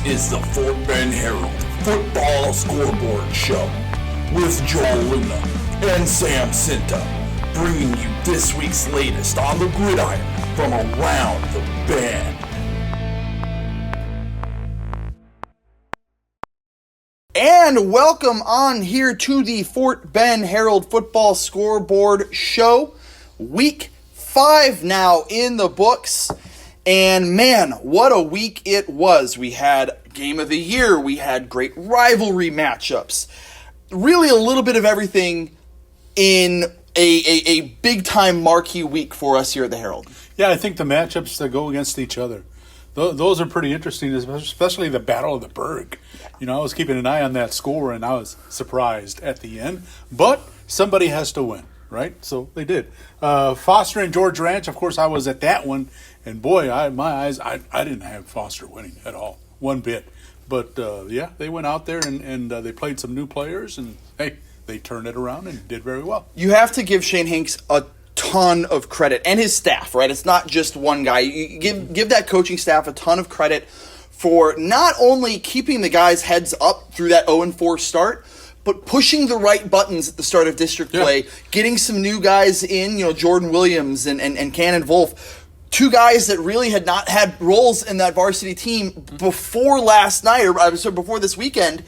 is the Fort Bend Herald Football Scoreboard Show with Joel Luna and Sam Cinta, bringing you this week's latest on the gridiron from around the bend. And welcome on here to the Fort Bend Herald Football Scoreboard Show. Week 5 now in the books. And man, what a week it was. We had Game of the Year. We had great rivalry matchups. Really a little bit of everything in a big-time marquee week for us here at the Herald. Yeah, I think the matchups that go against each other, those are pretty interesting, especially the Battle of the Berg. You know, I was keeping an eye on that score, and I was surprised at the end. But somebody has to win, right? So they did. Foster and George Ranch, of course, I was at that one. And boy, I didn't have Foster winning at all, one bit. But, yeah, they went out there and they played some new players, and, hey, they turned it around and did very well. You have to give Shane Hinks a ton of credit, and his staff, right? It's not just one guy. You give that coaching staff a ton of credit for not only keeping the guys' heads up through that 0-4 start, but pushing the right buttons at the start of district play, getting some new guys in, Jordan Williams and Cannon Wolf. Two guys that really had not had roles in that varsity team before last night, or before this weekend,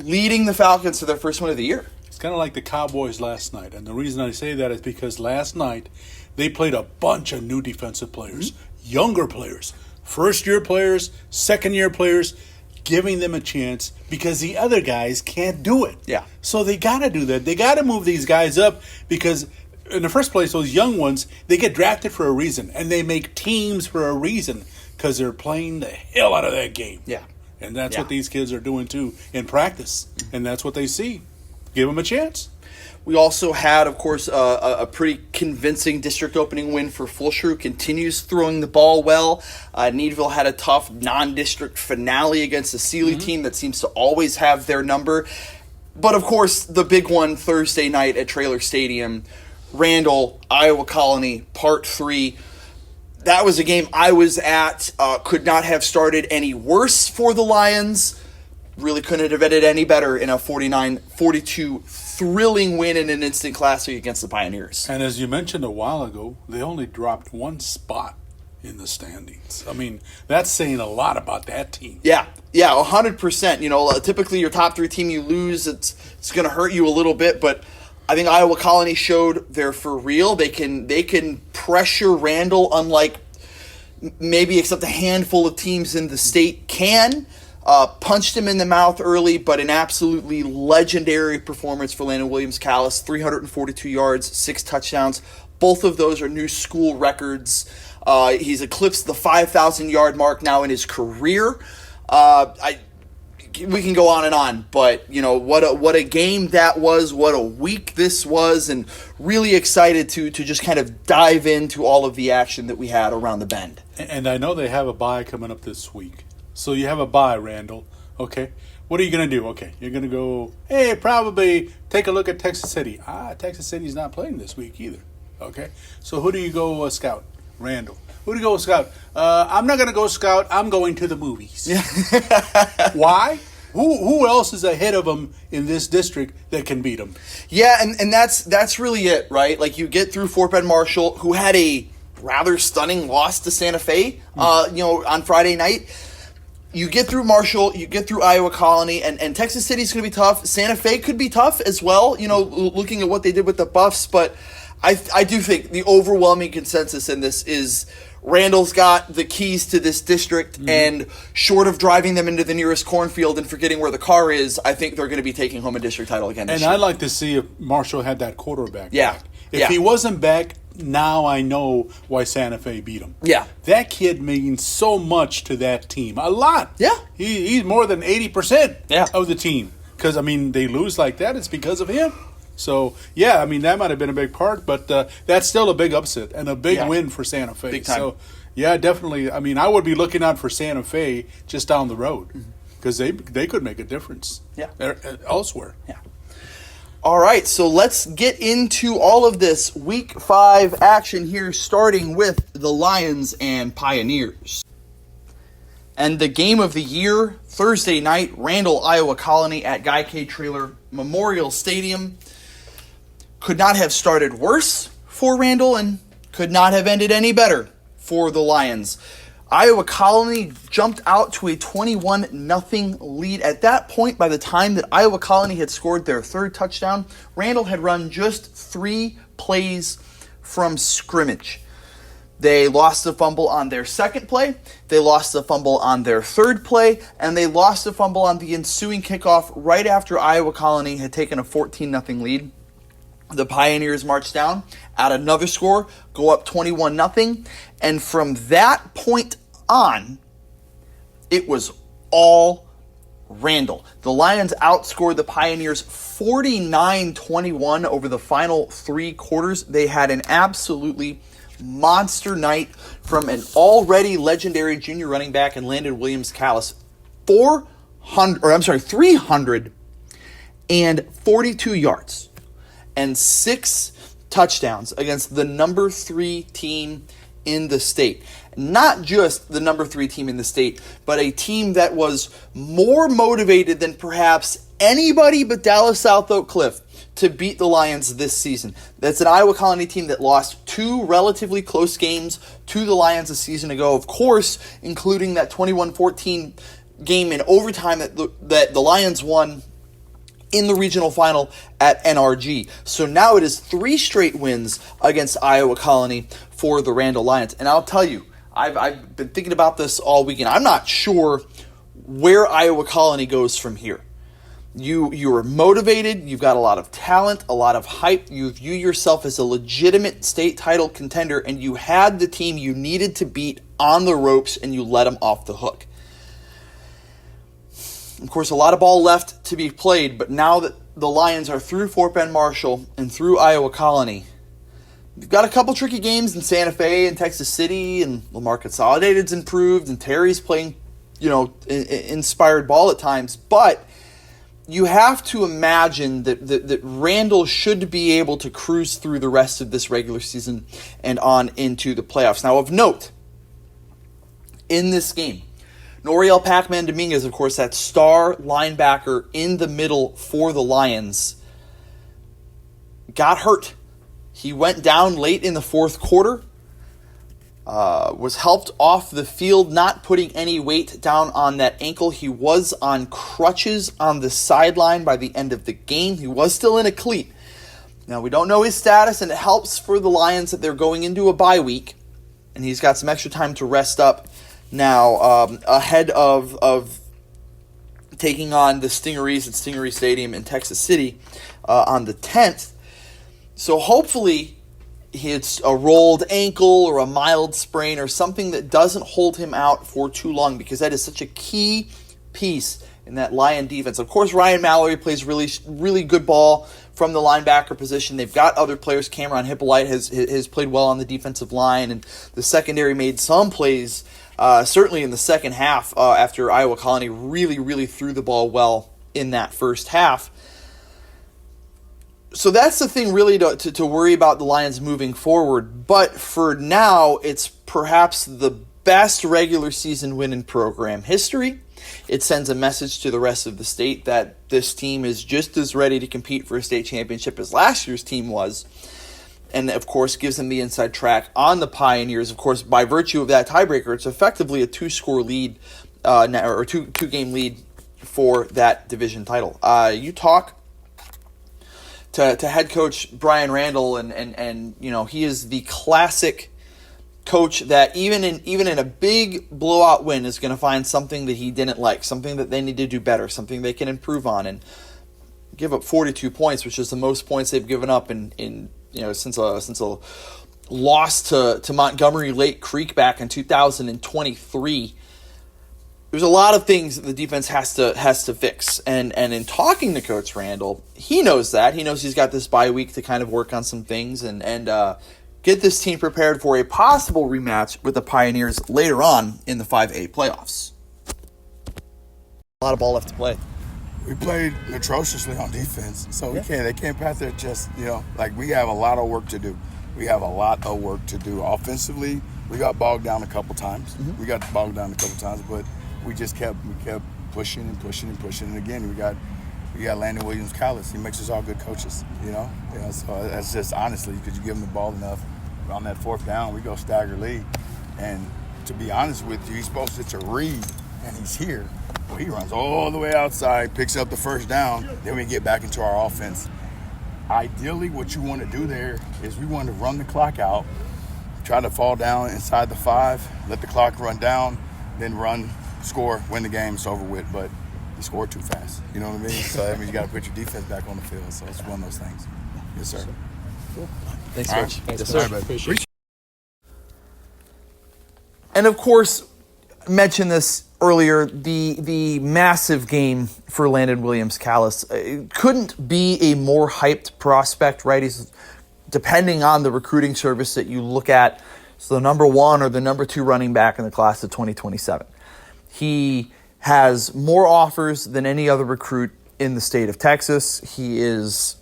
leading the Falcons to their first win of the year. It's kind of like the Cowboys last night. And the reason I say that is because last night they played a bunch of new defensive players, younger players, first-year players, second-year players, giving them a chance because the other guys can't do it. Yeah. So they got to do that. They got to move these guys up because – in the first place, those young ones, they get drafted for a reason, and they make teams for a reason because they're playing the hell out of that game. Yeah. And that's what these kids are doing, too, in practice. And that's what they see. Give them a chance. We also had, of course, a pretty convincing district opening win for Fulshrew. Continues throwing the ball well. Needville had a tough non-district finale against a Sealy team that seems to always have their number. But, of course, the big one Thursday night at Traylor Stadium, Randle, Iowa Colony, Part 3. That was a game I was at. Could not have started any worse for the Lions. Really couldn't have ended any better in a 49-42 thrilling win in an instant classic against the Pioneers. And as you mentioned a while ago, they only dropped one spot in the standings. I mean, that's saying a lot about that team. Yeah, 100%. Typically your top 3 team you lose, it's going to hurt you a little bit, but I think Iowa Colony showed they're for real. They can pressure Randle unlike maybe except a handful of teams in the state can. Punched him in the mouth early, but an absolutely legendary performance for Landen Williams-Callis. 342 yards, 6 touchdowns. Both of those are new school records. He's eclipsed the 5,000-yard mark now in his career. We can go on and on, but what a game that was, what a week this was, and really excited to just kind of dive into all of the action that we had around the bend. And I know they have a bye coming up this week. So you have a bye, Randle. Okay. What are you going to do? Okay. You're going to go, probably take a look at Texas City. Texas City's not playing this week either. Okay. So who do you go scout? Randle. Who do you go scout? I'm not going to go scout. I'm going to the movies. Why? Who else is ahead of them in this district that can beat them? Yeah, and that's really it, right? Like you get through Fort Bend Marshall, who had a rather stunning loss to Santa Fe, on Friday night. You get through Marshall, you get through Iowa Colony, and Texas City's going to be tough. Santa Fe could be tough as well, looking at what they did with the Buffs. But I do think the overwhelming consensus in this is Randle's got the keys to this district, and short of driving them into the nearest cornfield and forgetting where the car is, I think they're going to be taking home a district title again this year. And I'd like to see if Marshall had that quarterback back. If he wasn't back, now I know why Santa Fe beat him. Yeah. That kid means so much to that team. A lot. Yeah. He's more than 80% of the team. Because, they lose like that, it's because of him. So, that might have been a big part, but that's still a big upset and a big win for Santa Fe. Big time. So, definitely. I would be looking out for Santa Fe just down the road because they could make a difference elsewhere. Yeah. All right, so let's get into all of this Week 5 action here, starting with the Lions and Pioneers. And the game of the year, Thursday night, Randle, Iowa Colony at Guy K. Traylor Memorial Stadium. Could not have started worse for Randle and could not have ended any better for the Lions. Iowa Colony jumped out to a 21-0 lead. At that point, by the time that Iowa Colony had scored their third touchdown, Randle had run just 3 plays from scrimmage. They lost a fumble on their second play, they lost a fumble on their third play, and they lost a fumble on the ensuing kickoff right after Iowa Colony had taken a 14-0 lead. The Pioneers marched down, add another score, go up 21-0, and from that point on, it was all Randle. The Lions outscored the Pioneers 49-21 over the final 3 quarters. They had an absolutely monster night from an already legendary junior running back in Landen Williams-Callis. 342 yards and 6 touchdowns against the number 3 team in the state. Not just the number 3 team in the state, but a team that was more motivated than perhaps anybody but Dallas South Oak Cliff to beat the Lions this season. That's an Iowa Colony team that lost 2 relatively close games to the Lions a season ago, of course, including that 21-14 game in overtime that the Lions won in the regional final at NRG. So now it is 3 straight wins against Iowa Colony for the Randle Lions. And I'll tell you, I've been thinking about this all weekend. I'm not sure where Iowa Colony goes from here. You are motivated, you've got a lot of talent, a lot of hype, you view yourself as a legitimate state title contender, and you had the team you needed to beat on the ropes and you let them off the hook. Of course, a lot of ball left to be played, but now that the Lions are through Fort Bend Marshall and through Iowa Colony, we've got a couple tricky games in Santa Fe and Texas City, and Lamar Consolidated's improved, and Terry's playing, inspired ball at times, but you have to imagine that Randle should be able to cruise through the rest of this regular season and on into the playoffs. Now, of note, in this game, Noriel Pac-Man Dominguez, of course, that star linebacker in the middle for the Lions, got hurt. He went down late in the fourth quarter, was helped off the field, not putting any weight down on that ankle. He was on crutches on the sideline by the end of the game. He was still in a cleat. Now, we don't know his status, and it helps for the Lions that they're going into a bye week, and he's got some extra time to rest up now ahead of taking on the Stingeries at Stingery Stadium in Texas City on the 10th. So hopefully it's a rolled ankle or a mild sprain or something that doesn't hold him out for too long, because that is such a key piece in that Lion defense. Of course, Ryan Mallory plays really good ball from the linebacker position. They've got other players. Cameron Hippolyte has played well on the defensive line, and the secondary made some plays, certainly in the second half, after Iowa Colony really threw the ball well in that first half. So that's the thing really to worry about the Lions moving forward. But for now, it's perhaps the best regular season win in program history. It sends a message to the rest of the state that this team is just as ready to compete for a state championship as last year's team was. And, of course, gives them the inside track on the Pioneers. Of course, by virtue of that tiebreaker, it's effectively a 2-score lead, or two-game lead for that division title. You talk to head coach Brian Randle, and he is the classic coach that even in a big blowout win is going to find something that he didn't like, something that they need to do better, something they can improve on, and give up 42 points, which is the most points they've given up in since a loss to Montgomery Lake Creek back in 2023. There's a lot of things that the defense has to fix, and in talking to Coach Randle, he knows that. He knows he's got this bye week to kind of work on some things and get this team prepared for a possible rematch with the Pioneers later on in the 5A playoffs. A lot of ball left to play. We played atrociously on defense, so they can't pat their chest. We have a lot of work to do. Offensively, we got bogged down a couple times. But we kept pushing and pushing and pushing. And again, we got Landen Williams-Callis. He makes us all good coaches, you know. So that's just honestly, because you give him the ball enough on that fourth down, we go stagger lead. And to be honest with you, he's supposed to read, and he's here. Well, he runs all the way outside, picks up the first down, then we get back into our offense. Ideally, what you want to do there is we want to run the clock out, try to fall down inside the 5, let the clock run down, then run, score, win the game, it's over with. But you scored too fast. You know what I mean? So that means you got to put your defense back on the field. So it's one of those things. Yes, sir. Cool. Thanks, All Coach. right. Yes, sir. Appreciate it. And of course, mentioned this earlier, the massive game for Landen Williams-Callis. Couldn't be a more hyped prospect, right? He's, depending on the recruiting service that you look at, so the number 1 or the number 2 running back in the class of 2027. He has more offers than any other recruit in the state of Texas. He is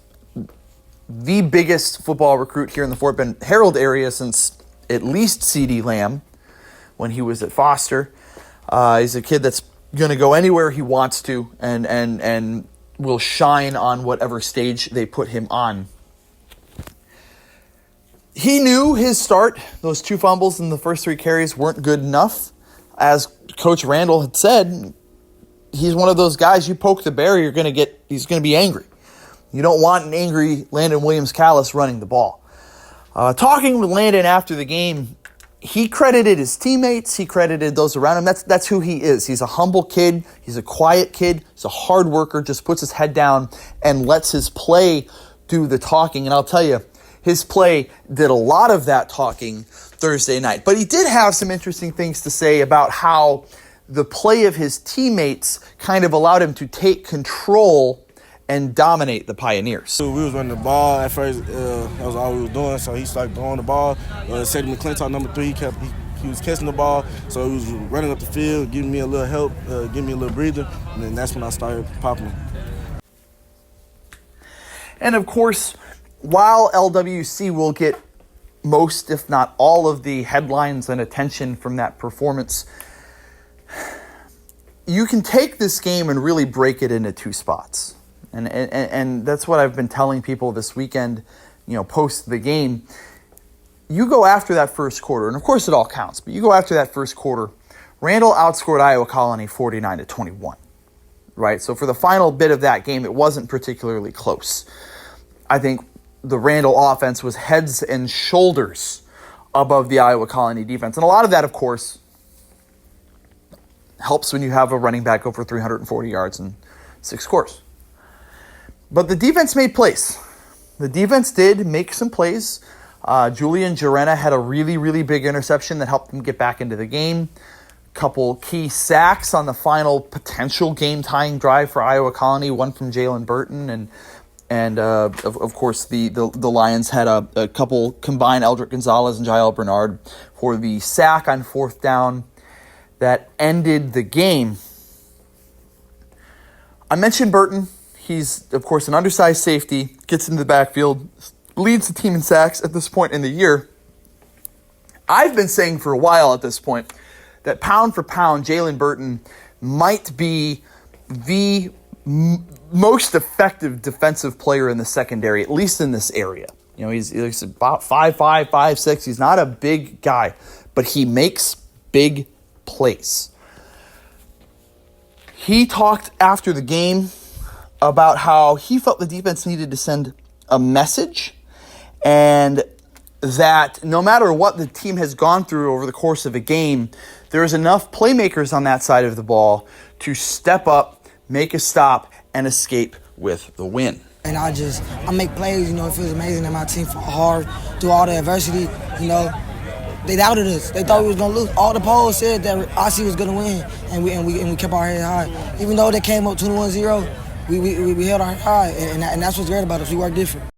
the biggest football recruit here in the Fort Bend Herald area since at least C.D. Lamb when he was at Foster. He's a kid that's going to go anywhere he wants to and will shine on whatever stage they put him on. He knew his start, those 2 fumbles and the first 3 carries weren't good enough. As Coach Randle had said, he's one of those guys, you poke the bear, he's going to be angry. You don't want an angry Landen Williams-Callis running the ball. Talking with Landen after the game, he credited his teammates, he credited those around him. That's who he is. He's a humble kid, he's a quiet kid, he's a hard worker, just puts his head down and lets his play do the talking. And I'll tell you, his play did a lot of that talking Thursday night. But he did have some interesting things to say about how the play of his teammates kind of allowed him to take control and dominate the Pioneers. We was running the ball at first. That was all we was doing. So he started throwing the ball. Sadie McClintock, number 3, he was catching the ball. So he was running up the field, giving me a little help, giving me a little breather. And then that's when I started popping. And of course, while LWC will get most, if not all, of the headlines and attention from that performance, you can take this game and really break it into 2 spots. And that's what I've been telling people this weekend, post the game. You go after that first quarter, and of course it all counts, but you go after that first quarter, Randle outscored Iowa Colony 49-21, right? So for the final bit of that game, it wasn't particularly close. I think the Randle offense was heads and shoulders above the Iowa Colony defense. And a lot of that, of course, helps when you have a running back over 340 yards and 6 scores. But the defense made plays. The defense did make some plays. Julian Jarena had a really, really big interception that helped them get back into the game. Couple key sacks on the final potential game-tying drive for Iowa Colony, one from Jalen Burton, and of course the Lions had a couple combined, Eldrick Gonzalez and Jael Bernard, for the sack on 4th down that ended the game. I mentioned Burton. He's, of course, an undersized safety, gets into the backfield, leads the team in sacks at this point in the year. I've been saying for a while at this point that pound for pound, Jalen Burton might be the most effective defensive player in the secondary, at least in this area. He's about 5'5", 5'6". He's not a big guy, but he makes big plays. He talked after the game about how he felt the defense needed to send a message, and that no matter what the team has gone through over the course of a game, there's enough playmakers on that side of the ball to step up, make a stop, and escape with the win. And I make plays, it feels amazing that my team fought hard through all the adversity, They doubted us. They thought we was going to lose. All the polls said that IC was going to win, and we kept our head high. Even though they came up 21-0, we held our head high, and that's what's great about us. We work different.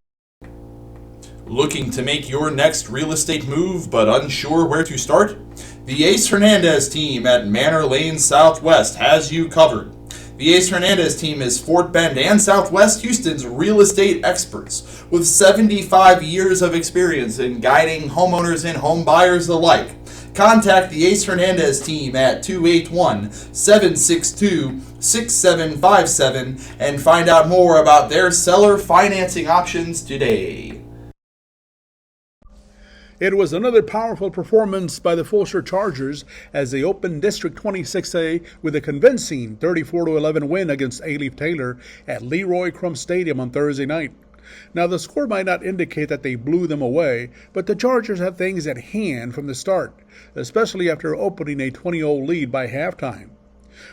Looking to make your next real estate move but unsure where to start? The Ace Hernandez team at Manor Lane Southwest has you covered. The Ace Hernandez team is Fort Bend and Southwest Houston's real estate experts with 75 years of experience in guiding homeowners and home buyers alike. Contact the Ace Hernandez team at 281-762-6757 and find out more about their seller financing options today. It was another powerful performance by the Fulshear Chargers as they opened District 26A with a convincing 34-11 win against A-Leaf Taylor at Leroy Crum Stadium on Thursday night. Now, the score might not indicate that they blew them away, but the Chargers had things at hand from the start, especially after opening a 20-0 lead by halftime.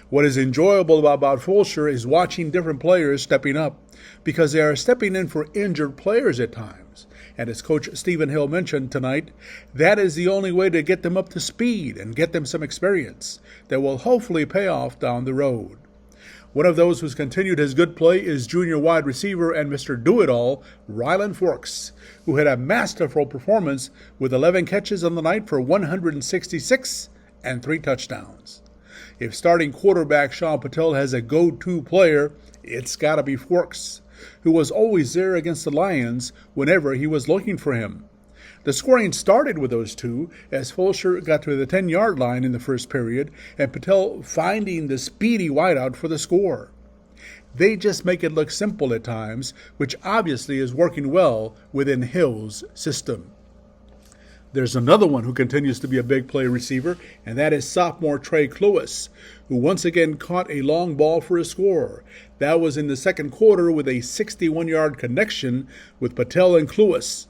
What is enjoyable about Fulshear is watching different players stepping up, because they are stepping in for injured players at times. And as Coach Stephen Hill mentioned tonight, that is the only way to get them up to speed and get them some experience that will hopefully pay off down the road. One of those who's continued his good play is junior wide receiver and Mr. Do-It-All, Ryland Forks, who had a masterful performance with 11 catches on the night for 166 and 3 touchdowns. If starting quarterback Sean Patel has a go-to player, it's got to be Forks, who was always there against the Lions whenever he was looking for him. The scoring started with those two as Fulshear got to the 10-yard line in the first period and Patel finding the speedy wideout for the score. They just make it look simple at times, which obviously is working well within Hill's system. There's another one who continues to be a big play receiver, and that is sophomore Trey Cluis, who once again caught a long ball for a score. That was in the second quarter with a 61-yard connection with Patel and Cluis.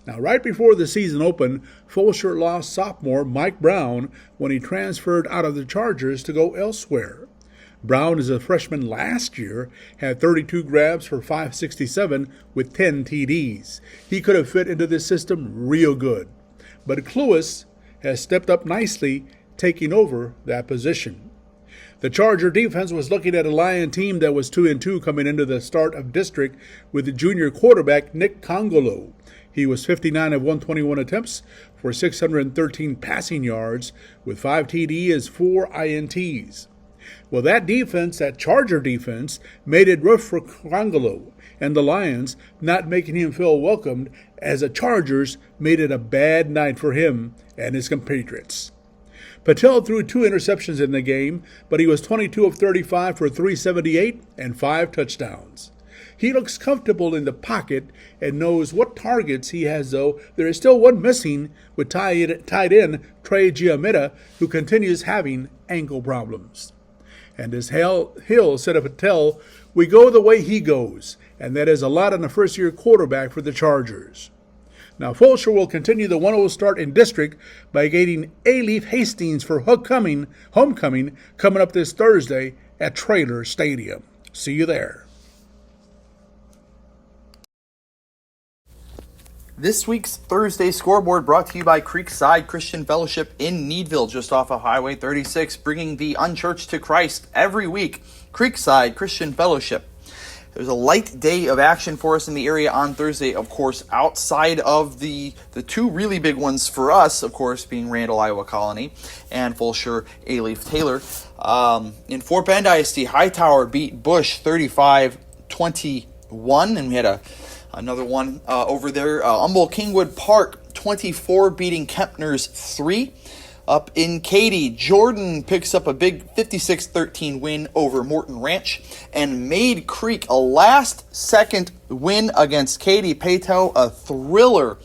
Now, right before the season opened, Fulshear lost sophomore Mike Brown when he transferred out of the Chargers to go elsewhere. Brown, as a freshman last year, had 32 grabs for 567 with 10 TDs. He could have fit into this system real good. But Cluis has stepped up nicely, taking over that position. The Charger defense was looking at a Lion team that was 2-2 coming into the start of district with the junior quarterback Nick Congolo. He was 59 of 121 attempts for 613 passing yards with 5 TD as 4 INTs. Well, that defense, that Charger defense, made it rough for Congolo and the Lions, not making him feel welcomed as the Chargers made it a bad night for him and his compatriots. Patel threw 2 interceptions in the game, but he was 22 of 35 for 378 and 5 touchdowns. He looks comfortable in the pocket and knows what targets he has, though there is still one missing with tight end Trey Giametta, who continues having ankle problems. And as Hill said of Patel, we go the way he goes, and that is a lot on a first-year quarterback for the Chargers. Now, Fulshear will continue the 1-0 start in district by gaining A-Leaf Hastings for homecoming coming up this Thursday at Traylor Stadium. See you there. This week's Thursday scoreboard brought to you by Creekside Christian Fellowship in Needville, just off of Highway 36, bringing the unchurched to Christ every week. Creekside Christian Fellowship. There's a light day of action for us in the area on Thursday, of course, outside of the 2 really big ones for us, of course, being Randle, Iowa Colony, and Fulshear, A-Leaf Taylor. In Fort Bend ISD, Hightower beat Bush 35-21, and we had another one over there. Humboldt-Kingwood Park 24 beating Kempner's 3. Up in Katy, Jordan picks up a big 56-13 win over Morton Ranch, and Maid Creek a last-second win against Katy Peyto, a thriller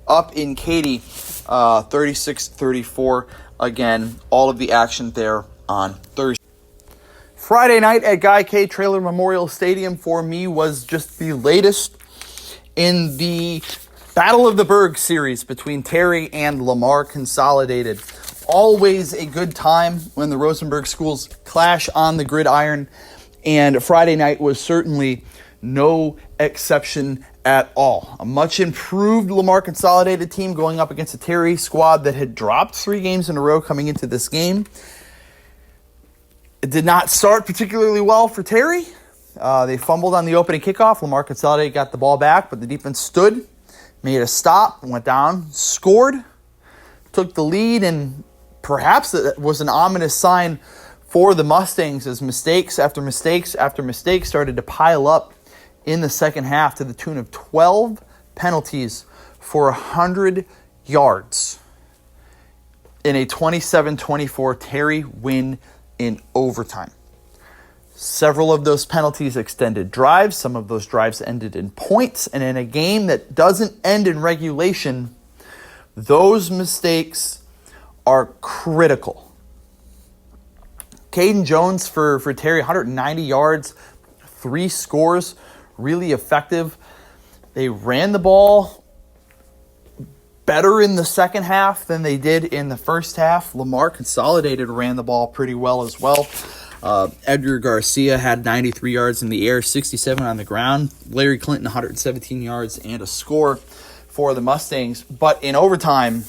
up in Katy, 36-34. Again, all of the action there on Thursday. Friday night at Guy K. Traylor Memorial Stadium for me was just the latest in the Battle of the Berg series between Terry and Lamar Consolidated. Always a good time when the Rosenberg schools clash on the gridiron, and Friday night was certainly no exception at all. A much improved Lamar Consolidated team going up against a Terry squad that had dropped 3 games in a row coming into this game. It did not start particularly well for Terry. They fumbled on the opening kickoff. Lamar Consolidated got the ball back, but the defense stood, made a stop, went down, scored, took the lead, and perhaps it was an ominous sign for the Mustangs as mistakes after mistakes after mistakes started to pile up in the second half to the tune of 12 penalties for 100 yards. in a 27-24 Terry win in overtime. Several of those penalties extended drives. Some of those drives ended in points. And in a game that doesn't end in regulation, those mistakes are critical. Caden Jones for Terry, 190 yards, 3 scores, really effective. They ran the ball better in the second half than they did in the first half. Lamar Consolidated ran the ball pretty well as well. Edgar Garcia had 93 yards in the air, 67 on the ground. Larry Clinton, 117 yards and a score for the Mustangs. But in overtime,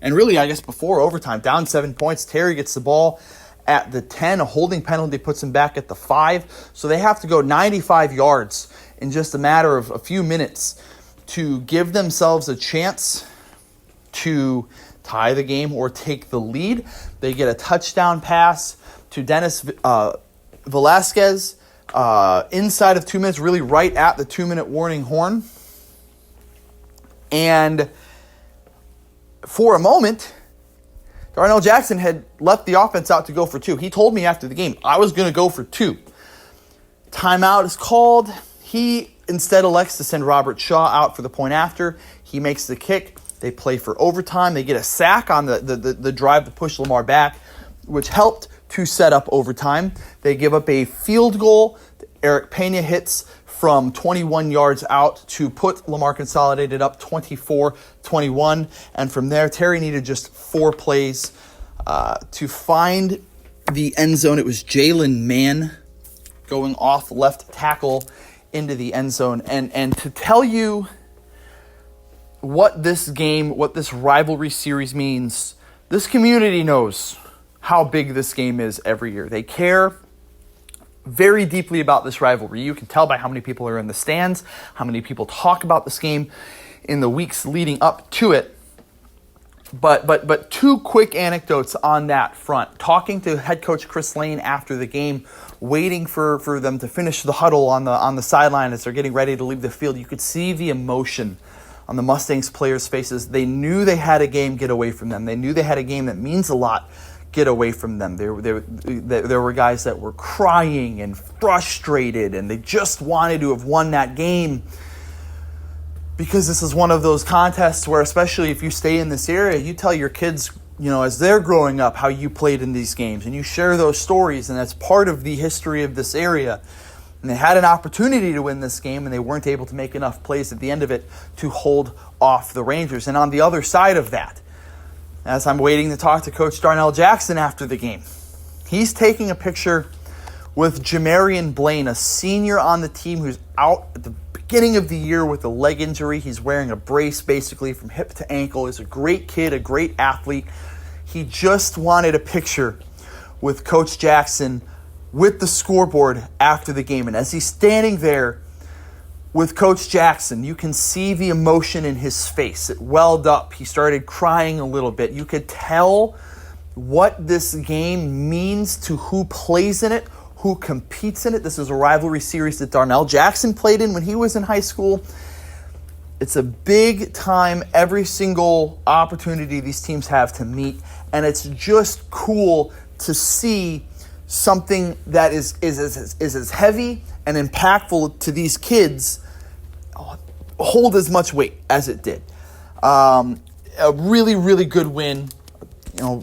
and really I guess before overtime, down 7 points, Terry gets the ball at the 10. A holding penalty puts him back at the 5. So they have to go 95 yards in just a matter of a few minutes to give themselves a chance to tie the game or take the lead. They get a touchdown pass to Dennis Velasquez inside of 2 minutes, really right at the 2-minute warning horn. And for a moment, Darnell Jackson had left the offense out to go for 2. He told me after the game, I was going to go for 2. Timeout is called. He instead elects to send Robert Shaw out for the point after. He makes the kick. They play for overtime. They get a sack on the drive to push Lamar back, which helped to set up overtime. They give up a field goal. Eric Pena hits from 21 yards out to put Lamar Consolidated up 24-21. And from there, Terry needed just 4 plays to find the end zone. It was Jalen Mann going off left tackle into the end zone. And to tell you what this game, what this rivalry series means, this community knows how big this game is every year. They care very deeply about this rivalry. You can tell by how many people are in the stands, how many people talk about this game in the weeks leading up to it. But 2 quick anecdotes on that front. Talking to head coach Chris Lane after the game, waiting for them to finish the huddle on the sideline as they're getting ready to leave the field, you could see the emotion on the Mustangs players' faces. They knew they had a game get away from them. They knew they had a game that means a lot get away from them. There were guys that were crying and frustrated, and they just wanted to have won that game, because this is one of those contests where, especially if you stay in this area, you tell your kids, as they're growing up, how you played in these games, and you share those stories, and that's part of the history of this area. And they had an opportunity to win this game, and they weren't able to make enough plays at the end of it to hold off the Rangers. And on the other side of that, as I'm waiting to talk to Coach Darnell Jackson after the game, he's taking a picture with Jamarian Blaine, a senior on the team who's out at the beginning of the year with a leg injury. He's wearing a brace basically from hip to ankle. He's a great kid, a great athlete. He just wanted a picture with Coach Jackson with the scoreboard after the game. And as he's standing there with Coach Jackson, you can see the emotion in his face. It welled up. He started crying a little bit. You could tell what this game means to who plays in it, who competes in it. This is a rivalry series that Darnell Jackson played in when he was in high school. It's a big time, every single opportunity these teams have to meet, and it's just cool to see something that is as heavy and impactful to these kids hold as much weight as it did. A really, really good win.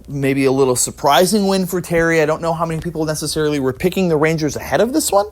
Maybe a little surprising win for Terry. I don't know how many people necessarily were picking the Rangers ahead of this one.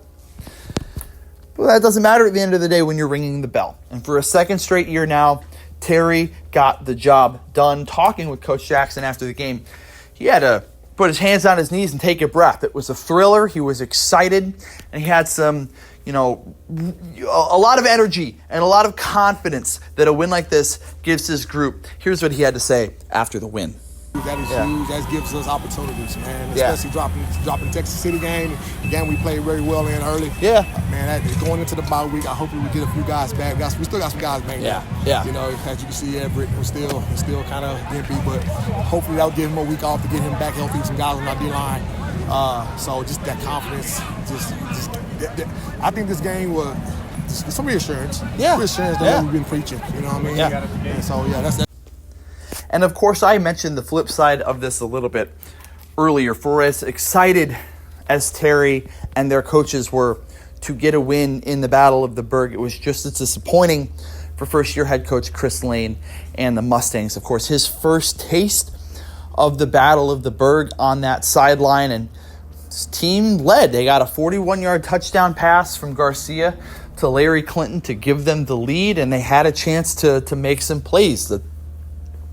But that doesn't matter at the end of the day when you're ringing the bell. And for a second straight year now, Terry got the job done. Talking with Coach Jackson after the game, he had to put his hands on his knees and take a breath. It was a thriller. He was excited, and he had some, a lot of energy and a lot of confidence that a win like this gives his group. Here's what he had to say after the win. That is huge. That gives us opportunities, man. Especially dropping Texas City game. Again, we played very well in early. Yeah. Man, going into the bye week, I hope we get a few guys back. We still got some guys back. Yeah. As you can see, Everett was still kind of empty, but hopefully that'll give him a week off to get him back healthy. Some guys on our D-line. So just that confidence. I think this game was some reassurance. Yeah. Reassurance that we've been preaching. You know what I mean? Yeah. And so that's that. And of course, I mentioned the flip side of this a little bit earlier. For as excited as Terry and their coaches were to get a win in the Battle of the Berg, it was just as disappointing for first-year head coach Chris Lane and the Mustangs. Of course, his first taste of the Battle of the Berg on that sideline, and his team led. They got a 41-yard touchdown pass from Garcia to Larry Clinton to give them the lead, and they had a chance to make some plays. The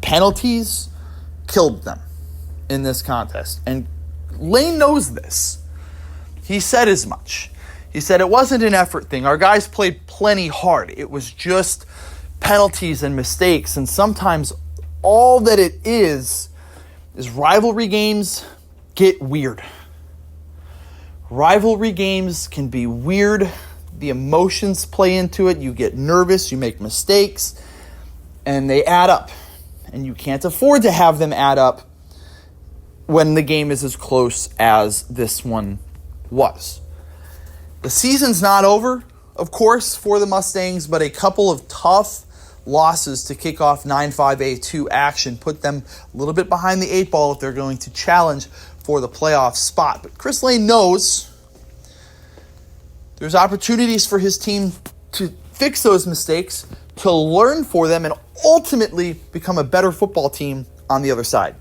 penalties killed them in this contest, and Lane knows this. He said as much. He said it wasn't an effort thing. Our guys played plenty hard. It was just penalties and mistakes, and sometimes all that it is rivalry games get weird. Rivalry games can be weird. The emotions play into it. You get nervous, you make mistakes, and they add up. And you can't afford to have them add up when the game is as close as this one was. The season's not over, of course, for the Mustangs, but a couple of tough losses to kick off 9-5A2 action put them a little bit behind the 8 ball if they're going to challenge for the playoff spot. But Chris Lane knows there's opportunities for his team to fix those mistakes, to learn for them, and ultimately become a better football team on the other side.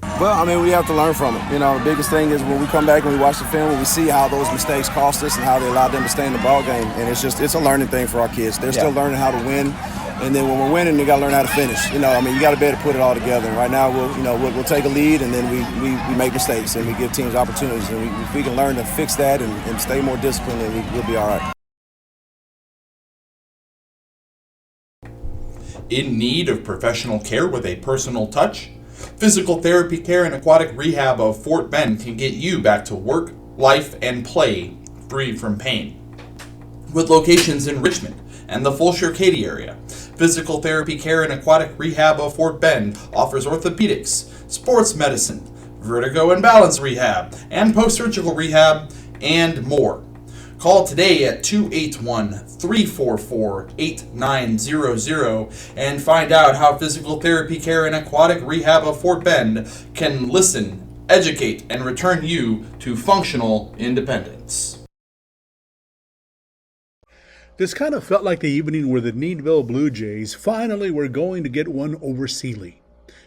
Well, I mean, we have to learn from it. You know, the biggest thing is when we come back and we watch the film, we see how those mistakes cost us and how they allowed them to stay in the ball game. And it's a learning thing for our kids. They're still learning how to win. And then when we're winning, they got to learn how to finish. You know, I mean, you got to be able to put it all together. And right now, we'll take a lead, and then we make mistakes, and we give teams opportunities. And if we can learn to fix that and stay more disciplined, then we'll be all right. In need of professional care with a personal touch? Physical Therapy Care and Aquatic Rehab of Fort Bend can get you back to work, life, and play free from pain. With locations in Richmond and the Fulshire-Katy area, Physical Therapy Care and Aquatic Rehab of Fort Bend offers orthopedics, sports medicine, vertigo and balance rehab, and post-surgical rehab, and more. Call today at 281-344-8900 and find out how Physical Therapy Care and Aquatic Rehab of Fort Bend can listen, educate, and return you to functional independence. This kind of felt like the evening where the Needville Blue Jays finally were going to get one over Sealy.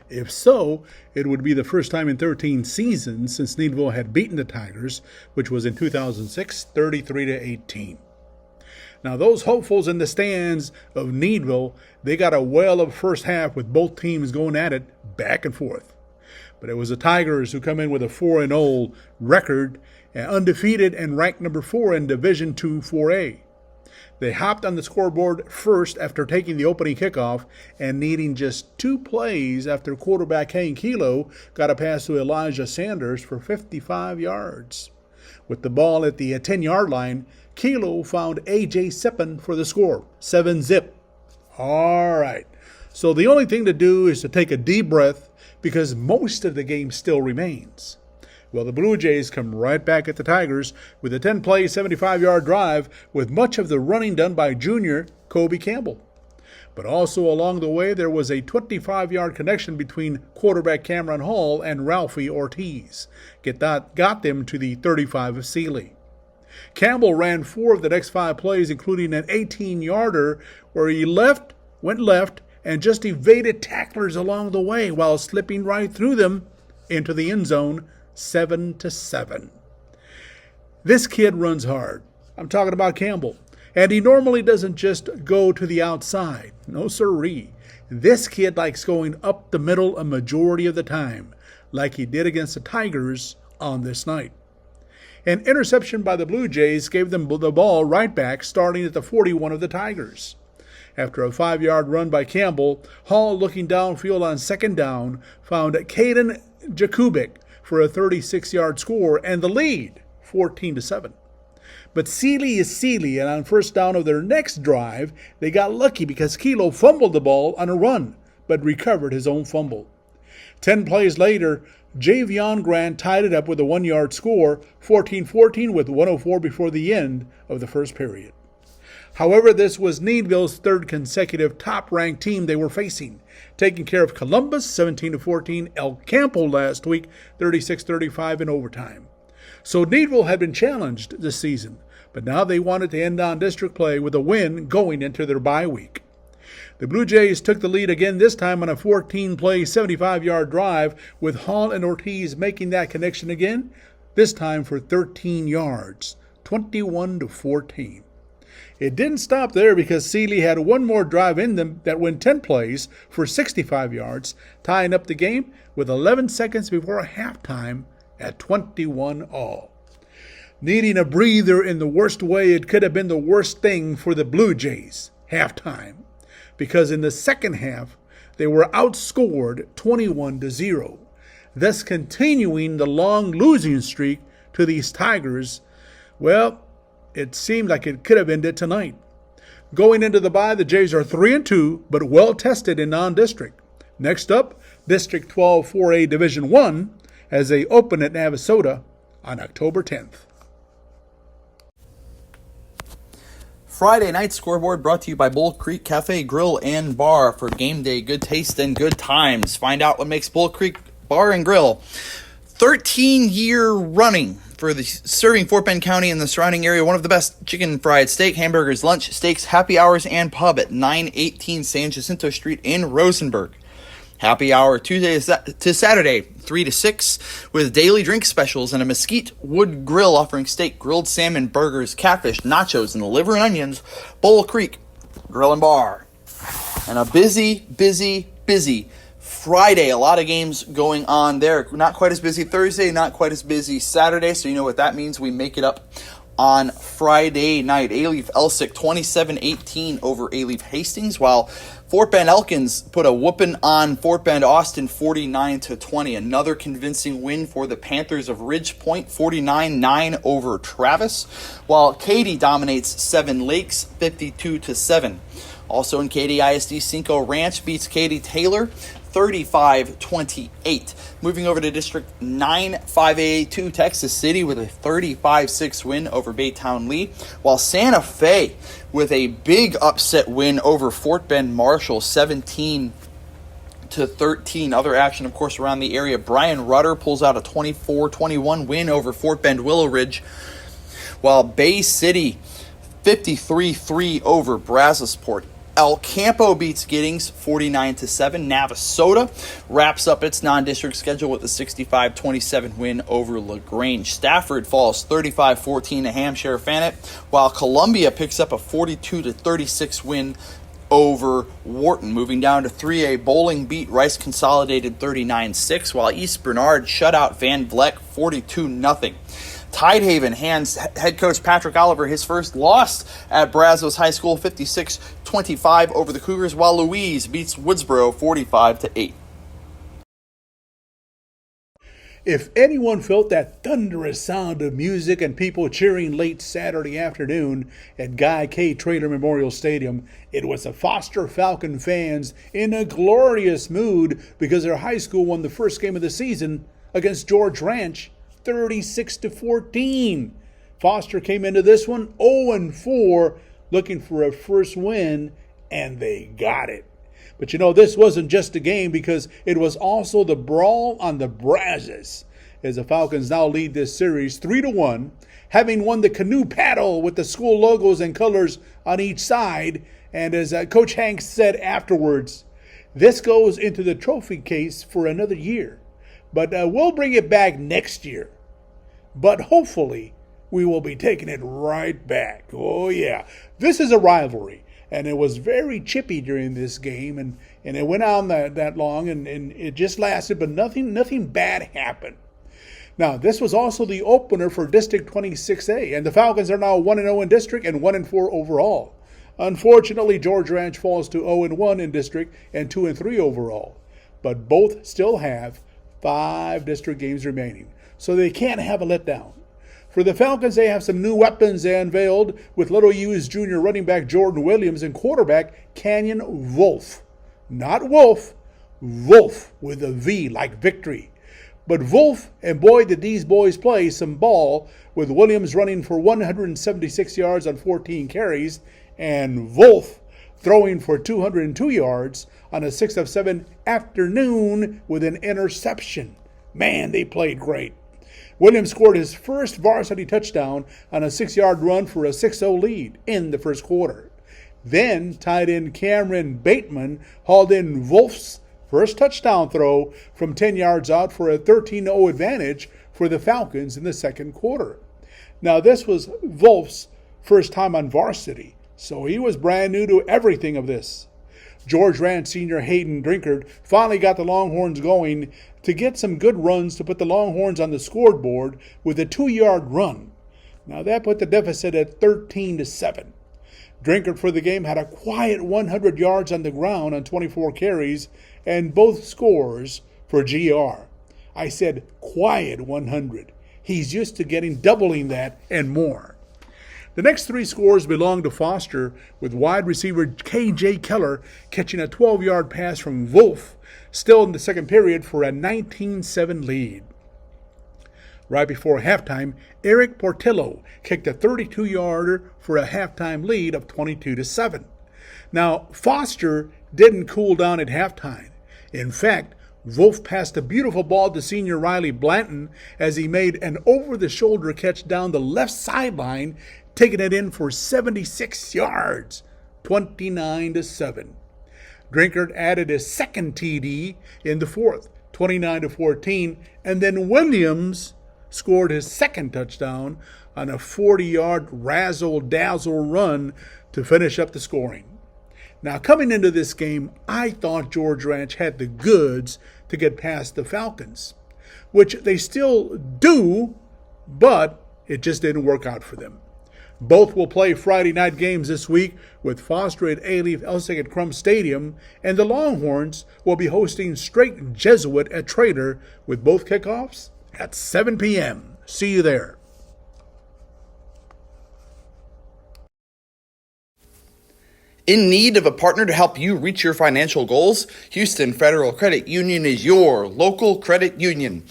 If so, it would be the first time in 13 seasons since Needville had beaten the Tigers, which was in 2006, 33-18. Now, those hopefuls in the stands of Needville, they got a well of first half with both teams going at it back and forth. But it was the Tigers who come in with a 4-0 record, undefeated and ranked number 4 in Division II 4A. They hopped on the scoreboard first after taking the opening kickoff and needing just 2 plays after quarterback Hank Kilo got a pass to Elijah Sanders for 55 yards. With the ball at the 10-yard line, Kilo found A.J. Sippen for the score, 7-zip. All right, so the only thing to do is to take a deep breath because most of the game still remains. Well, the Blue Jays come right back at the Tigers with a 10-play, 75-yard drive with much of the running done by junior Kobe Campbell. But also along the way, there was a 25-yard connection between quarterback Cameron Hall and Ralphie Ortiz. Got them to the 35 of Sealy. Campbell ran 4 of the next 5 plays, including an 18-yarder where he went left, and just evaded tacklers along the way while slipping right through them into the end zone, 7-7. This kid runs hard. I'm talking about Campbell. And he normally doesn't just go to the outside. No sirree. This kid likes going up the middle a majority of the time, like he did against the Tigers on this night. An interception by the Blue Jays gave them the ball right back, starting at the 41 of the Tigers. After a 5-yard run by Campbell, Hall, looking downfield on second down, found Caden Jakubik for a 36-yard score and the lead, 14-7. But Sealy is Sealy, and on first down of their next drive, they got lucky because Kilo fumbled the ball on a run, but recovered his own fumble. 10 plays later, Javion Grant tied it up with a 1-yard score, 14-14 with 1:04 before the end of the first period. However, this was Needville's third consecutive top-ranked team they were facing, taking care of Columbus 17-14, El Campo last week 36-35 in overtime. So Needville had been challenged this season, but now they wanted to end on district play with a win going into their bye week. The Blue Jays took the lead again, this time on a 14-play, 75-yard drive, with Hall and Ortiz making that connection again, this time for 13 yards, 21-14. It didn't stop there because Seeley had one more drive in them that went 10 plays for 65 yards, tying up the game with 11 seconds before halftime at 21-all. Needing a breather in the worst way, it could have been the worst thing for the Blue Jays, halftime, because in the second half, they were outscored 21-0, thus continuing the long losing streak to these Tigers. Well, it seemed like it could have ended tonight. Going into the bye, the Jays are 3-2, but well-tested in non-district. Next up, District 12 4A Division 1, as they open at Navasota on October 10th. Friday night scoreboard brought to you by Bull Creek Cafe, Grill, and Bar for game day, good taste, and good times. Find out what makes Bull Creek Bar and Grill 13-year running for the serving Fort Bend County and the surrounding area. One of the best chicken fried steak, hamburgers, lunch, steaks, happy hours, and pub at 918 San Jacinto Street in Rosenberg. Happy hour Tuesday to Saturday, 3 to 6, with daily drink specials and a mesquite wood grill offering steak, grilled salmon, burgers, catfish, nachos, and the liver and onions. Bull Creek Grill and Bar. And a busy Friday. A lot of games going on there. Not quite as busy Thursday, not quite as busy Saturday, so you know what that means. We make it up on Friday night. Alief Elsick 27-18 over Alief Hastings, while Fort Bend Elkins put a whooping on Fort Bend Austin 49-20. Another convincing win for the Panthers of Ridge Point 49-9 over Travis, while Katy dominates Seven Lakes 52-7. Also in Katy, ISD Cinco Ranch beats Katy Taylor 35-28. Moving over to District 9 5A2, Texas City with a 35-6 win over Baytown Lee, while Santa Fe with a big upset win over Fort Bend Marshall 17-13. Other action, of course, around the area. Brian Rudder pulls out a 24-21 win over Fort Bend Willow Ridge, while Bay City 53-3 over Brazosport. El Campo beats Giddings 49-7. Navasota wraps up its non-district schedule with a 65-27 win over LaGrange. Stafford falls 35-14 to Hampshire Fannett, while Columbia picks up a 42-36 win over Wharton. Moving down to 3A, Bowling beat Rice Consolidated 39-6, while East Bernard shut out Van Vleck 42-0. Tidehaven hands head coach Patrick Oliver his first loss at Brazos High School 56-25 over the Cougars, while Louise beats Woodsboro 45-8. If anyone felt that thunderous sound of music and people cheering late Saturday afternoon at Guy K. Traylor Memorial Stadium, it was the Foster Falcon fans in a glorious mood because their high school won the first game of the season against George Ranch 36-14. Foster came into this one 0-4, looking for a first win, and they got it. But you know, this wasn't just a game because it was also the brawl on the Brazos, as the Falcons now lead this series 3-1, having won the canoe paddle with the school logos and colors on each side. And as Coach Hanks said afterwards, this goes into the trophy case for another year. But we'll bring it back next year. But hopefully, we will be taking it right back. Oh, yeah. This is a rivalry. And it was very chippy during this game. And it went on that long. And it just lasted. But nothing bad happened. Now, this was also the opener for District 26A. And the Falcons are now 1-0 in district and 1-4 overall. Unfortunately, George Ranch falls to 0-1 in district and 2-3 overall. But both still have 5 district games remaining, so they can't have a letdown. For the Falcons, they have some new weapons they unveiled with Little U's junior running back Jordan Williams and quarterback Canyon Wolf. Not Wolf, Wolf with a V like victory. But Wolf, and boy did these boys play some ball, with Williams running for 176 yards on 14 carries and Wolf throwing for 202 yards on a 6 of 7 afternoon with an interception. Man, they played great. Williams scored his first varsity touchdown on a 6-yard run for a 6-0 lead in the first quarter. Then tight end Cameron Bateman hauled in Wolf's first touchdown throw from 10 yards out for a 13-0 advantage for the Falcons in the second quarter. Now, this was Wolf's first time on varsity, so he was brand new to everything of this. George Ranch senior Hayden Drinkard finally got the Longhorns going to get some good runs to put the Longhorns on the scoreboard with a 2-yard run. Now, that put the deficit at 13-7. Drinkard for the game had a quiet 100 yards on the ground on 24 carries and both scores for GR. I said quiet 100. He's used to doubling that and more. The next 3 scores belong to Foster, with wide receiver K.J. Keller catching a 12-yard pass from Wolf, still in the second period for a 19-7 lead. Right before halftime, Eric Portillo kicked a 32-yarder for a halftime lead of 22-7. Now, Foster didn't cool down at halftime. In fact, Wolf passed a beautiful ball to senior Riley Blanton as he made an over-the-shoulder catch down the left sideline, taking it in for 76 yards, 29-7. Drinkard added his second TD in the fourth, 29-14, and then Williams scored his second touchdown on a 40-yard razzle-dazzle run to finish up the scoring. Now, coming into this game, I thought George Ranch had the goods to get past the Falcons, which they still do, but it just didn't work out for them. Both will play Friday night games this week, with Foster at A-Leaf Elsig at Crum Stadium, and the Longhorns will be hosting Straight Jesuit at Trader, with both kickoffs at 7 p.m. See you there. In need of a partner to help you reach your financial goals? Houston Federal Credit Union is your local credit union.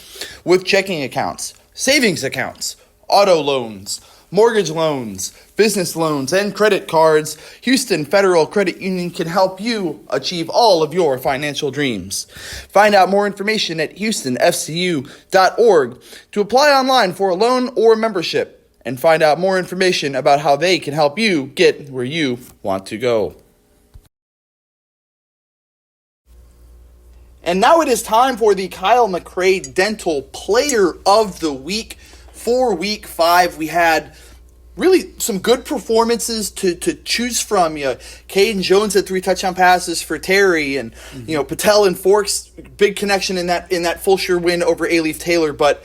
With checking accounts, savings accounts, auto loans, mortgage loans, business loans, and credit cards, Houston Federal Credit Union can help you achieve all of your financial dreams. Find out more information at houstonfcu.org to apply online for a loan or membership, and find out more information about how they can help you get where you want to go. And now it is time for the Kyle McRae Dental Player of the Week. For Week 5, we had really some good performances to choose from. Caden Jones had 3 touchdown passes for Terry, and Patel and Forks, big connection in that full sure win over A-Leaf Taylor. But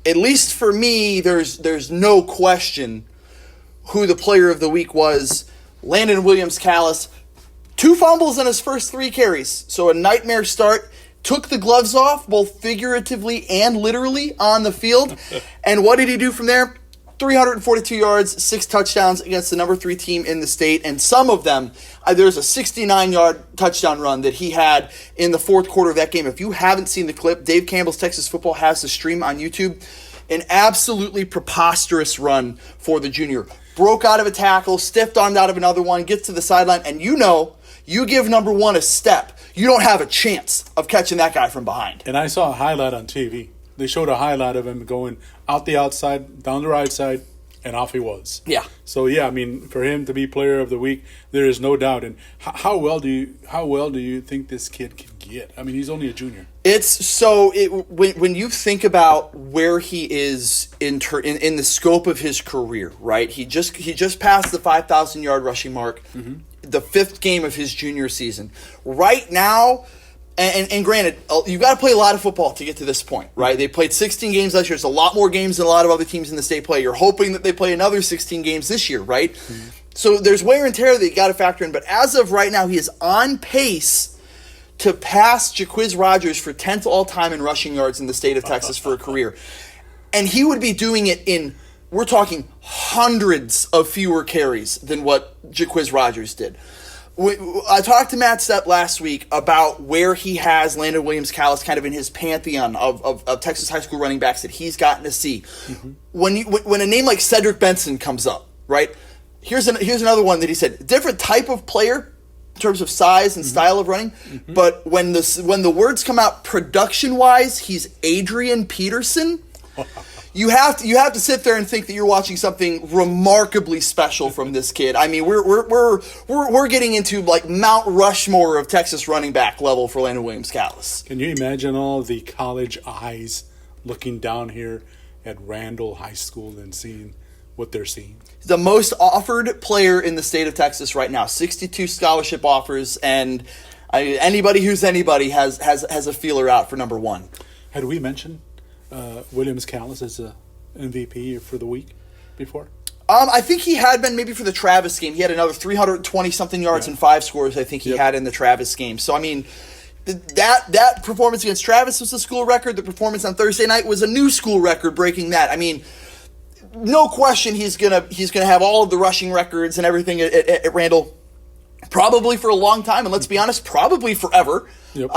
at least for me, there's no question who the Player of the Week was. Landen Williams-Callis, 2 fumbles in his first 3 carries, so a nightmare start. Took the gloves off, both figuratively and literally, on the field. And what did he do from there? 342 yards, 6 touchdowns against the number 3 team in the state. And some of them, there's a 69-yard touchdown run that he had in the fourth quarter of that game. If you haven't seen the clip, Dave Campbell's Texas Football has the stream on YouTube. An absolutely preposterous run for the junior. Broke out of a tackle, stiff-armed out of another one, gets to the sideline, and you give number 1 a step, you don't have a chance of catching that guy from behind. And I saw a highlight on TV. They showed a highlight of him going out the outside, down the right side, and off he was. Yeah. So for him to be Player of the Week, there is no doubt. And how well do you think this kid can get? I mean, he's only a junior. When you think about where he is in the scope of his career, right? He just passed the 5,000-yard rushing mark. Mm-hmm. The 5th game of his junior season. Right now, and granted, you've got to play a lot of football to get to this point, right? They played 16 games last year. It's a lot more games than a lot of other teams in the state play. You're hoping that they play another 16 games this year, right? Mm-hmm. So there's wear and tear that you got to factor in. But as of right now, he is on pace to pass Jaquiz Rogers for 10th all-time in rushing yards in the state of Texas for a career. And he would be doing it in, we're talking hundreds of fewer carries than what Jaquiz Rogers did. I talked to Matt Stepp last week about where he has Landen Williams-Callis kind of in his pantheon of Texas high school running backs that he's gotten to see. Mm-hmm. When a name like Cedric Benson comes up, right? Here's another one that he said, different type of player in terms of size and style of running, but when the words come out production-wise, he's Adrian Peterson. You have to sit there and think that you're watching something remarkably special from this kid. I mean, we're getting into like Mount Rushmore of Texas running back level for Landen Williams-Callis. Can you imagine all the college eyes looking down here at Randle High School and seeing what they're seeing? The most offered player in the state of Texas right now, 62 scholarship offers, and anybody who's anybody has a feeler out for number one. Had we mentioned Williams-Callis as a MVP for the week before? I think he had been maybe for the Travis game. He had another 320-something yards and 5 scores I think he had in the Travis game. So, I mean, that performance against Travis was a school record. The performance on Thursday night was a new school record, breaking that. I mean, no question he's gonna have all of the rushing records and everything at Randle probably for a long time, and let's be honest, probably forever. Yep.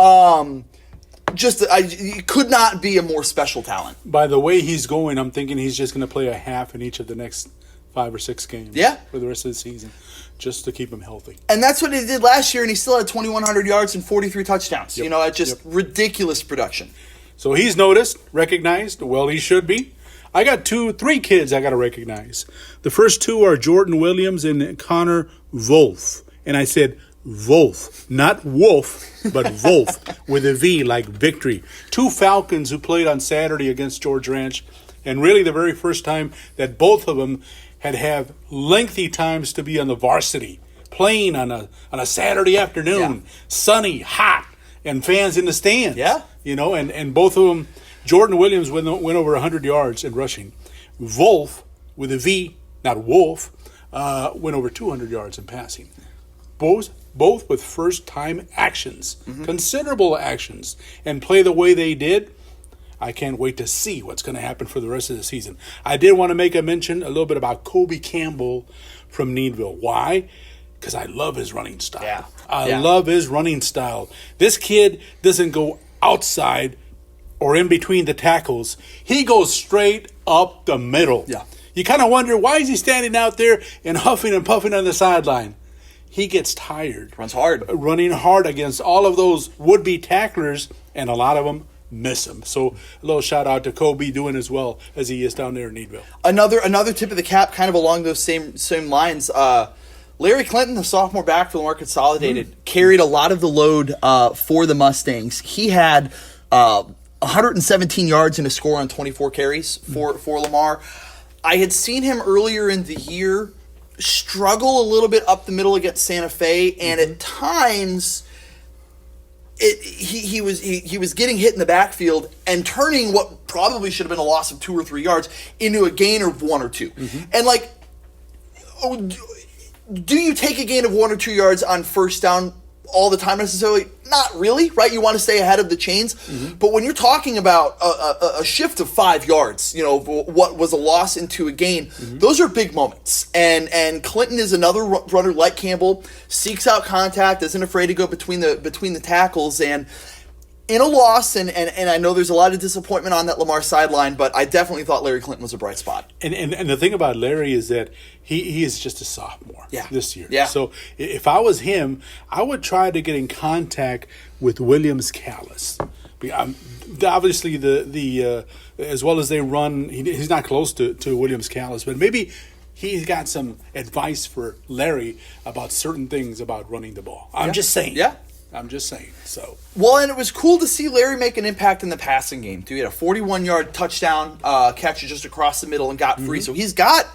He could not be a more special talent. By the way he's going, I'm thinking he's just going to play a half in each of the next 5 or 6 games for the rest of the season, just to keep him healthy. And that's what he did last year, and he still had 2,100 yards and 43 touchdowns. Yep. You know, just ridiculous production. So he's noticed, recognized. Well, he should be. I got 3 kids I got to recognize. The first 2 are Jordan Williams and Connor Wolf. And I said Wolf, not Wolf, but Wolf with a V like victory. 2 Falcons who played on Saturday against George Ranch. And really the very first time that both of them had lengthy times to be on the varsity, playing on a Saturday afternoon, sunny, hot, and fans in the stands. Yeah. You know, and both of them, Jordan Williams went over 100 yards in rushing. Wolf, with a V, not Wolf, went over 200 yards in passing. Both with first-time actions, considerable actions, and play the way they did. I can't wait to see what's going to happen for the rest of the season. I did want to make a mention a little bit about Kobe Campbell from Needville. Why? Because I love his running style. Yeah. I love his running style. This kid doesn't go outside or in between the tackles. He goes straight up the middle. Yeah. You kind of wonder, why is he standing out there and huffing and puffing on the sideline? He gets tired. Runs hard. Running hard against all of those would-be tacklers, and a lot of them miss him. So a little shout-out to Kobe doing as well as he is down there in Needville. Another tip of the cap kind of along those same lines. Larry Clinton, the sophomore back for Lamar Consolidated, carried a lot of the load for the Mustangs. He had 117 yards and a score on 24 carries for Lamar. I had seen him earlier in the year struggle a little bit up the middle against Santa Fe, and at times he was getting hit in the backfield and turning what probably should have been a loss of 2 or 3 yards into a gain of 1 or 2. And do you take a gain of 1 or 2 yards on first down all the time necessarily? Not really, right? You want to stay ahead of the chains. But when you're talking about a shift of 5 yards, you know, what was a loss into a gain, those are big moments. And Clinton is another runner like Campbell, seeks out contact, isn't afraid to go between the tackles. And in a loss, and I know there's a lot of disappointment on that Lamar sideline, but I definitely thought Larry Clinton was a bright spot. And the thing about Larry is that he is just a sophomore this year. Yeah. So if I was him, I would try to get in contact with Williams-Callis. Obviously, the as well as they run, he's not close to Williams-Callis, but maybe he's got some advice for Larry about certain things about running the ball. I'm just saying. Yeah. I'm just saying. So well, and it was cool to see Larry make an impact in the passing game too. He had a 41-yard touchdown catch just across the middle and got free. So he's got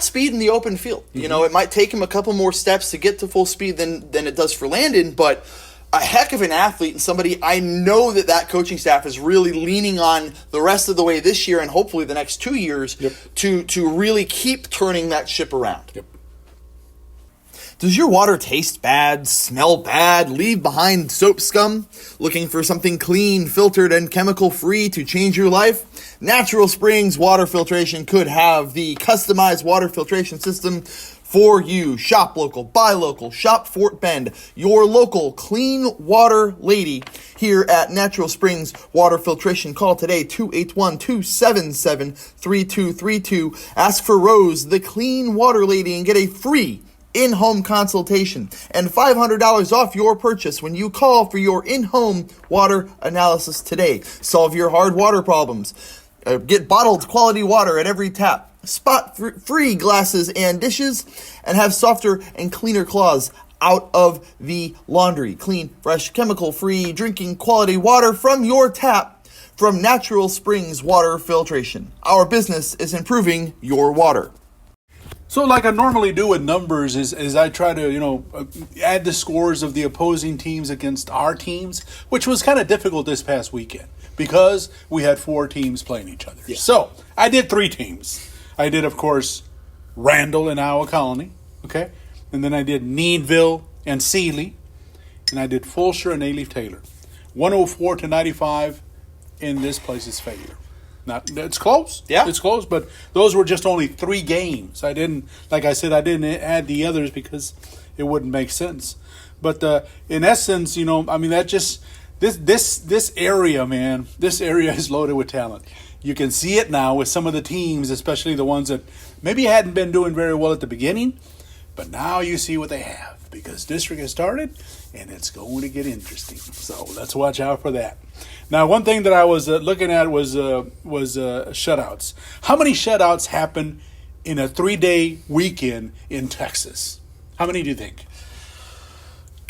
speed in the open field. You know, it might take him a couple more steps to get to full speed than it does for Landen, but a heck of an athlete and somebody I know that coaching staff is really leaning on the rest of the way this year and hopefully the next 2 years to really keep turning that ship around. Yep. Does your water taste bad, smell bad, leave behind soap scum? Looking for something clean, filtered, and chemical-free to change your life? Natural Springs Water Filtration could have the customized water filtration system for you. Shop local, buy local, shop Fort Bend, your local clean water lady here at Natural Springs Water Filtration. Call today, 281-277-3232. Ask for Rose, the clean water lady, and get a free in-home consultation and $500 off your purchase when you call for your in-home water analysis today. Solve your hard water problems. Get bottled quality water at every tap. Spot free glasses and dishes, and have softer and cleaner claws out of the laundry. Clean, fresh, chemical-free drinking quality water from your tap from Natural Springs Water Filtration. Our business is improving your water. So like I normally do with numbers is I try to, add the scores of the opposing teams against our teams, which was kind of difficult this past weekend because we had 4 teams playing each other. Yeah. So I did 3 teams. I did, of course, Randle and Iowa Colony, okay? And then I did Needville and Sealy. And I did Fulshire and A-Leaf Taylor. 104-95 in this place's failure. It's close. Yeah. It's close, but those were just only 3 games. I didn't add the others because it wouldn't make sense. But in essence, that just this area, man, this area is loaded with talent. You can see it now with some of the teams, especially the ones that maybe hadn't been doing very well at the beginning, but now you see what they have because district has started and it's going to get interesting. So let's watch out for that. Now, one thing that I was looking at was shutouts. How many shutouts happen in a 3-day weekend in Texas? How many do you think?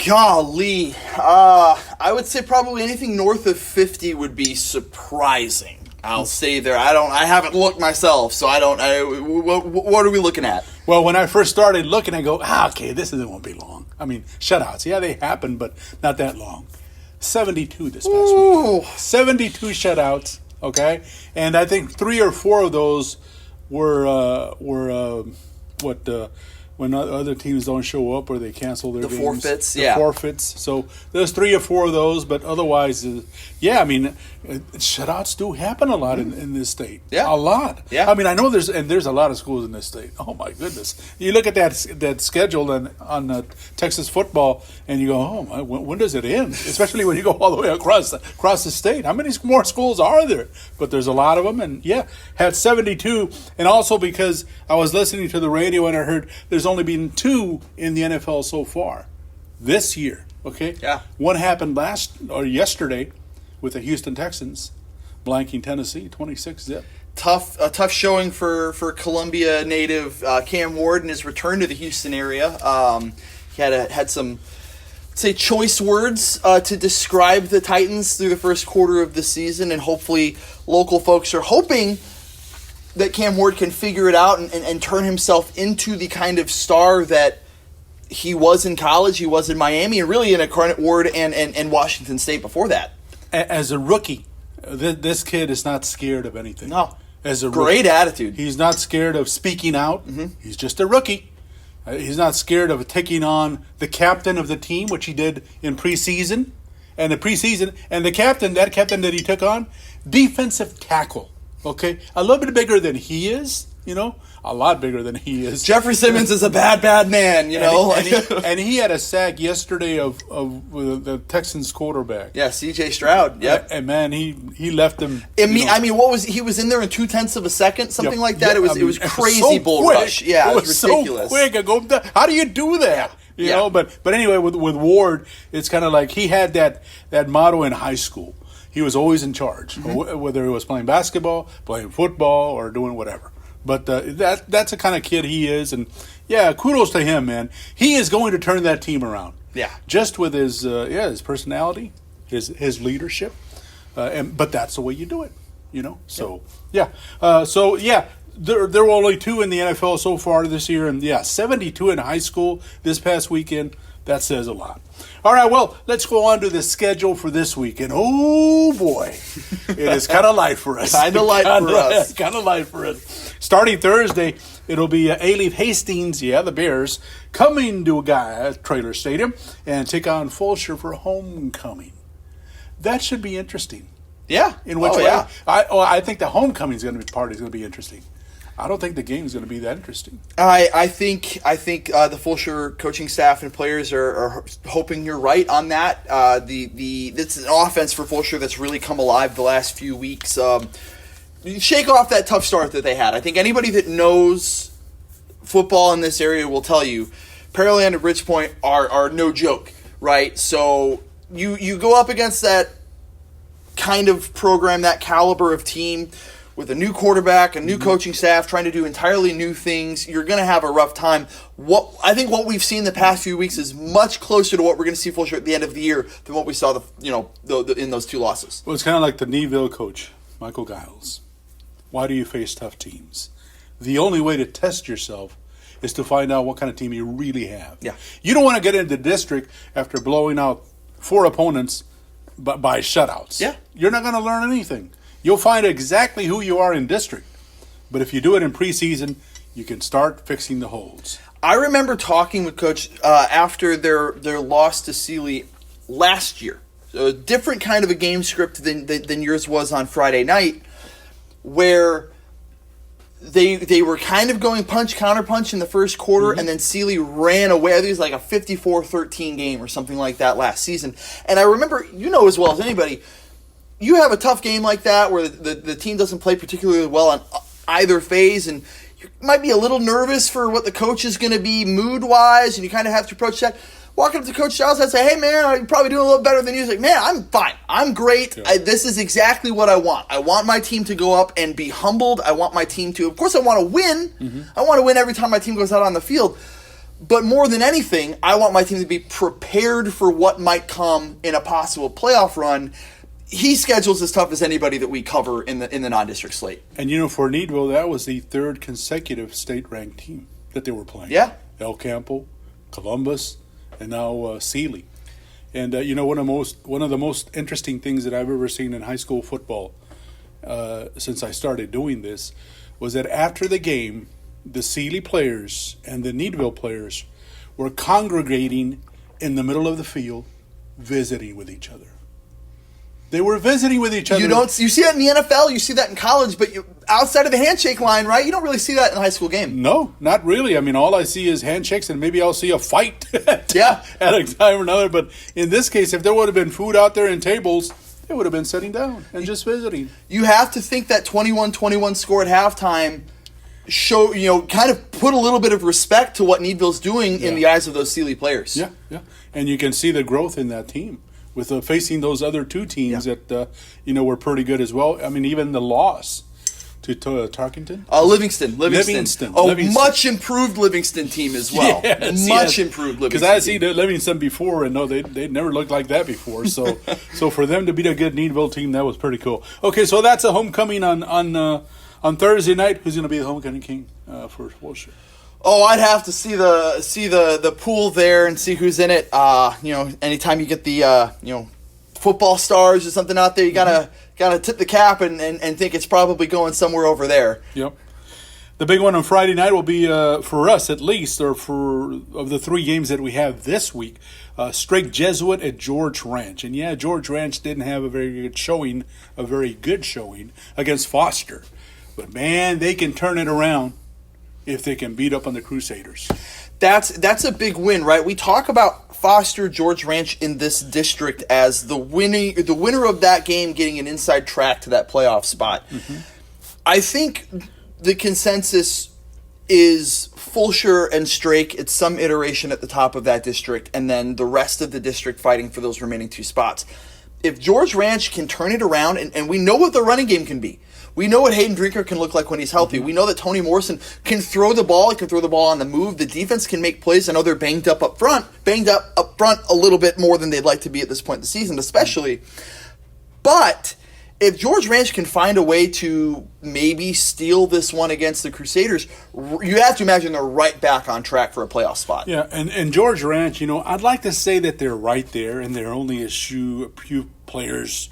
Golly, I would say probably anything north of 50 would be surprising. I'll stay there. I haven't looked myself, so what are we looking at? Well, when I first started looking, I go, okay, this won't be long. I mean, shutouts, yeah, they happen, but not that long. 72 this past week. 72 shutouts, okay? And I think 3 or 4 of those were when other teams don't show up or they cancel their games. Forfeits, Forfeits. So there's 3 or 4 of those, but otherwise, shutouts do happen a lot in this state. Yeah. A lot. Yeah. I mean, I know there's a lot of schools in this state. Oh, my goodness. You look at that schedule on Texas football, and you go, oh, when does it end? Especially when you go all the way across the state. How many more schools are there? But there's a lot of them, and, had 72. And also because I was listening to the radio and I heard there's only been 2 in the NFL so far this year, okay? Yeah. One happened yesterday with the Houston Texans, blanking Tennessee, 26-zip. A tough showing for Columbia native Cam Ward in his return to the Houston area. He had some, say, choice words to describe the Titans through the first quarter of the season, and hopefully local folks are hoping that Cam Ward can figure it out and turn himself into the kind of star that he was in college, he was in Miami, and really in Incarnate Ward and Washington State before that. As a rookie, this kid is not scared of anything. No. As a great rookie, attitude. He's not scared of speaking out. Mm-hmm. He's just a rookie. He's not scared of taking on the captain of the team, which he did in preseason. And that captain that he took on, defensive tackle. Okay, a little bit bigger than he is, a lot bigger than he is. Jeffrey Simmons is a bad man, And he had a sack yesterday of the Texans quarterback. Yeah, C.J. Stroud. Yep. And man, he left him. He was in there in 0.2 of a second, something like that. Yep. It was crazy bull rush. Yeah, it was ridiculous. So quick. I go, how do you do that? You know, but anyway, with Ward, it's kind of like he had that motto in high school. He was always in charge, whether he was playing basketball, playing football, or doing whatever. But that's the kind of kid he is. And, kudos to him, man. He is going to turn that team around. Yeah. Just with his personality, his leadership. But that's the way you do it, So, there were only 2 in the NFL so far this year. And, 72 in high school this past weekend. That says a lot. All right, well, let's go on to the schedule for this week. And, oh, boy, it is kind of light for us. Kind of light for us. Starting Thursday, it'll be A-Leaf Hastings, the Bears, coming to Trailer Stadium and take on Fulshire for homecoming. That should be interesting. Yeah. In which way? Yeah. I think the homecoming party is going to be interesting. I don't think the game is going to be that interesting. I think the Fulshire coaching staff and players are hoping you're right on that. It's an offense for Fulshire that's really come alive the last few weeks. Shake off that tough start that they had. I think anybody that knows football in this area will tell you Pearland and Bridgepoint are no joke, right? So you go up against that kind of program, that caliber of team, with a new quarterback, a new coaching staff, trying to do entirely new things. You're going to have a rough time. I think what we've seen the past few weeks is much closer to what we're going to see Fulshire at the end of the year than what we saw in those two losses. Well, it's kind of like the Neeville coach, Michael Giles. Why do you face tough teams? The only way to test yourself is to find out what kind of team you really have. Yeah. You don't want to get into district after blowing out 4 opponents by shutouts. Yeah. You're not going to learn anything. You'll find exactly who you are in district. But if you do it in preseason, you can start fixing the holes. I remember talking with Coach after their loss to Sealy last year. So a different kind of a game script than yours was on Friday night, where they were kind of going punch, counter-punch in the first quarter, and then Sealy ran away. I think it was like a 54-13 game or something like that last season. And I remember, as well as anybody, you have a tough game like that where the team doesn't play particularly well on either phase, and you might be a little nervous for what the coach is going to be mood-wise, and you kind of have to approach that. Walking up to Coach Giles and say, hey, man, you're probably doing a little better than you. He's like, man, I'm fine. I'm great. Yeah. This is exactly what I want. I want my team to go up and be humbled. I want my team to, of course, I want to win. Mm-hmm. I want to win every time my team goes out on the field. But more than anything, I want my team to be prepared for what might come in a possible playoff run. He schedules as tough as anybody that we cover in the non-district slate. And, for Needville, that was the 3rd consecutive state-ranked team that they were playing. Yeah. El Campo, Columbus, and now Sealy. And, one of the most interesting things that I've ever seen in high school football since I started doing this was that after the game, the Sealy players and the Needville players were congregating in the middle of the field, visiting with each other. They were visiting with each other. You see that in the NFL, you see that in college, but outside of the handshake line, right? You don't really see that in a high school game. No, not really. I mean, all I see is handshakes, and maybe I'll see a fight at a time or another. But in this case, if there would have been food out there and tables, they would have been sitting down and just visiting. You have to think that 21-21 score at halftime kind of put a little bit of respect to what Needville's doing in the eyes of those Sealy players. Yeah. And you can see the growth in that team with facing those other 2 teams that were pretty good as well. I mean, even the loss to Tarkington? Livingston. Livingston. Much improved Livingston team as well. Much improved Livingston. Because I seen Livingston before, and they never looked like that before. So so for them to beat a good Needville team, that was pretty cool. Okay, so that's a homecoming on Thursday night. Who's going to be the homecoming king for Fulshire? Oh, I'd have to see the pool there and see who's in it. Anytime you get the football stars or something out there, you gotta tip the cap and think it's probably going somewhere over there. Yep. The big one on Friday night will be for us at least, or of the 3 games that we have this week, Strake Jesuit at George Ranch. And George Ranch didn't have a very good showing against Foster, but man, they can turn it around if they can beat up on the Crusaders. That's a big win, right? We talk about Foster George Ranch in this district as the winner of that game getting an inside track to that playoff spot. Mm-hmm. I think the consensus is Fulshire and Strake at some iteration at the top of that district, and then the rest of the district fighting for those remaining 2 spots. If George Ranch can turn it around, and we know what the running game can be. We know what Hayden Drinker can look like when he's healthy. We know that Tony Morrison can throw the ball. He can throw the ball on the move. The defense can make plays. I know they're banged up front a little bit more than they'd like to be at this point in the season, especially. But if George Ranch can find a way to maybe steal this one against the Crusaders, you have to imagine they're right back on track for a playoff spot. Yeah, and George Ranch, I'd like to say that they're right there, and they're only a few players,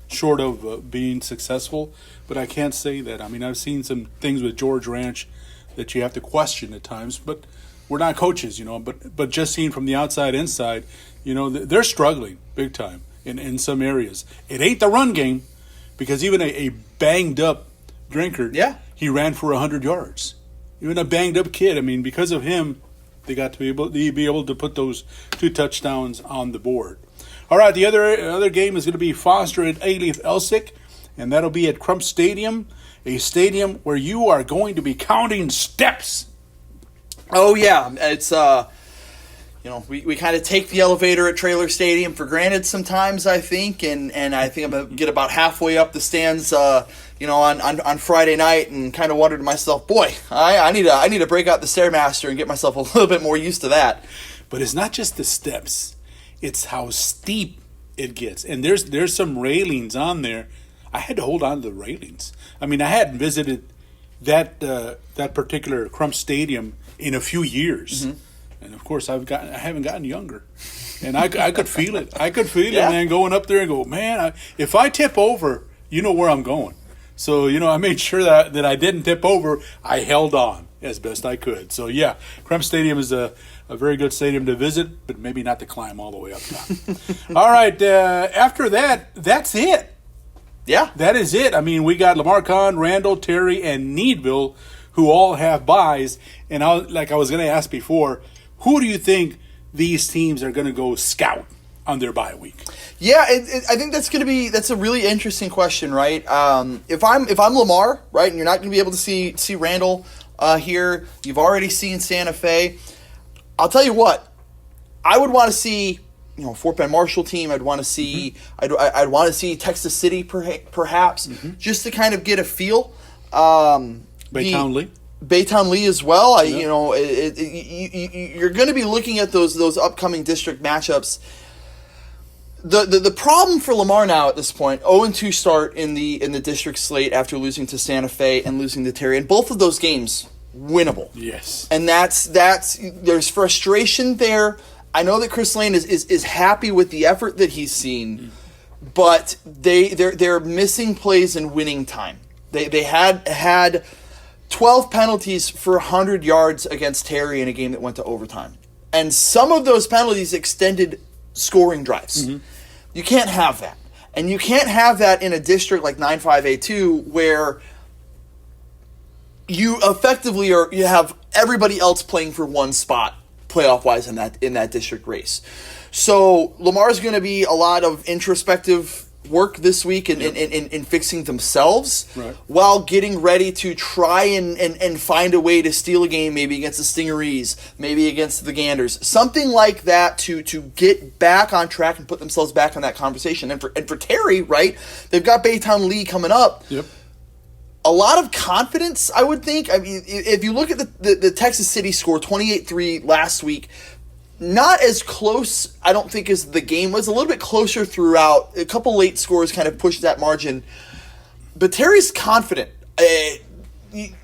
short of being successful, but I can't say that. I mean, I've seen some things with George Ranch that you have to question at times, but we're not coaches, but just seeing from the outside inside, they're struggling big time in some areas. It ain't the run game, because even a banged up Drinker he ran for 100 yards. Even a banged-up kid. I mean, because of him, they got to be able to put those 2 touchdowns on the board. All right, the other game is going to be Foster at Alief Elsik, and that'll be at Crump Stadium, a stadium where you are going to be counting steps. Oh, yeah. It's, we kind of take the elevator at Traylor Stadium for granted sometimes, I think, and I think I'm going to get about halfway up the stands, on Friday night and kind of wonder to myself, boy, I need to break out the Stairmaster and get myself a little bit more used to that. But it's not just the steps. It's how steep it gets. And there's some railings on there. I had to hold on to the railings. I mean, I hadn't visited that particular Crump Stadium in a few years. Mm-hmm. And, of course, I haven't gotten younger. And I could feel it. I could feel it, man, going up there and go, man, if I tip over, you know where I'm going. So, I made sure that I didn't tip over. I held on as best I could. So, yeah, Crump Stadium is a very good stadium to visit, but maybe not to climb all the way up top. All right, after that, that's it. Yeah. That is it. I mean, we got Lamar Kahn, Randle, Terry, and Needville, who all have buys. And I was going to ask before, who do you think these teams are going to go scout on their bye week? Yeah, I think that's a really interesting question, right? If I'm Lamar, right, and you're not going to be able to see Randle here, you've already seen Santa Fe. I'll tell you what, I would want to see, Fort Bend Marshall team. I'd want to see, I'd want to see Texas City perhaps, just to kind of get a feel. Baytown Lee as well. You're going to be looking at those upcoming district matchups. The problem for Lamar now at this point, 0-2 start in the district slate after losing to Santa Fe and losing to Terry, and both of those games winnable. Yes, and that's there's frustration there. I know that Chris Lane is happy with the effort that he's seen, but they're missing plays and winning time. They had 12 penalties for 100 yards against Terry in a game that went to overtime, and some of those penalties extended scoring drives. Mm-hmm. You can't have that. And you can't have that in a district like 9-5A2 where you effectively you have everybody else playing for one spot playoff-wise in that district race. So Lamar's going to be a lot of introspective work this week in fixing themselves, right, while getting ready to try and find a way to steal a game, maybe against the Stingerees, maybe against the Ganders, something like that to get back on track and put themselves back on that conversation. And for Terry, right, they've got Baytown Lee coming up. Yep. A lot of confidence, I would think. I mean, if you look at the Texas City score, 28-3 last week, not as close, I don't think, as the game was. A little bit closer throughout. A couple late scores kind of pushed that margin. But Terry's confident. It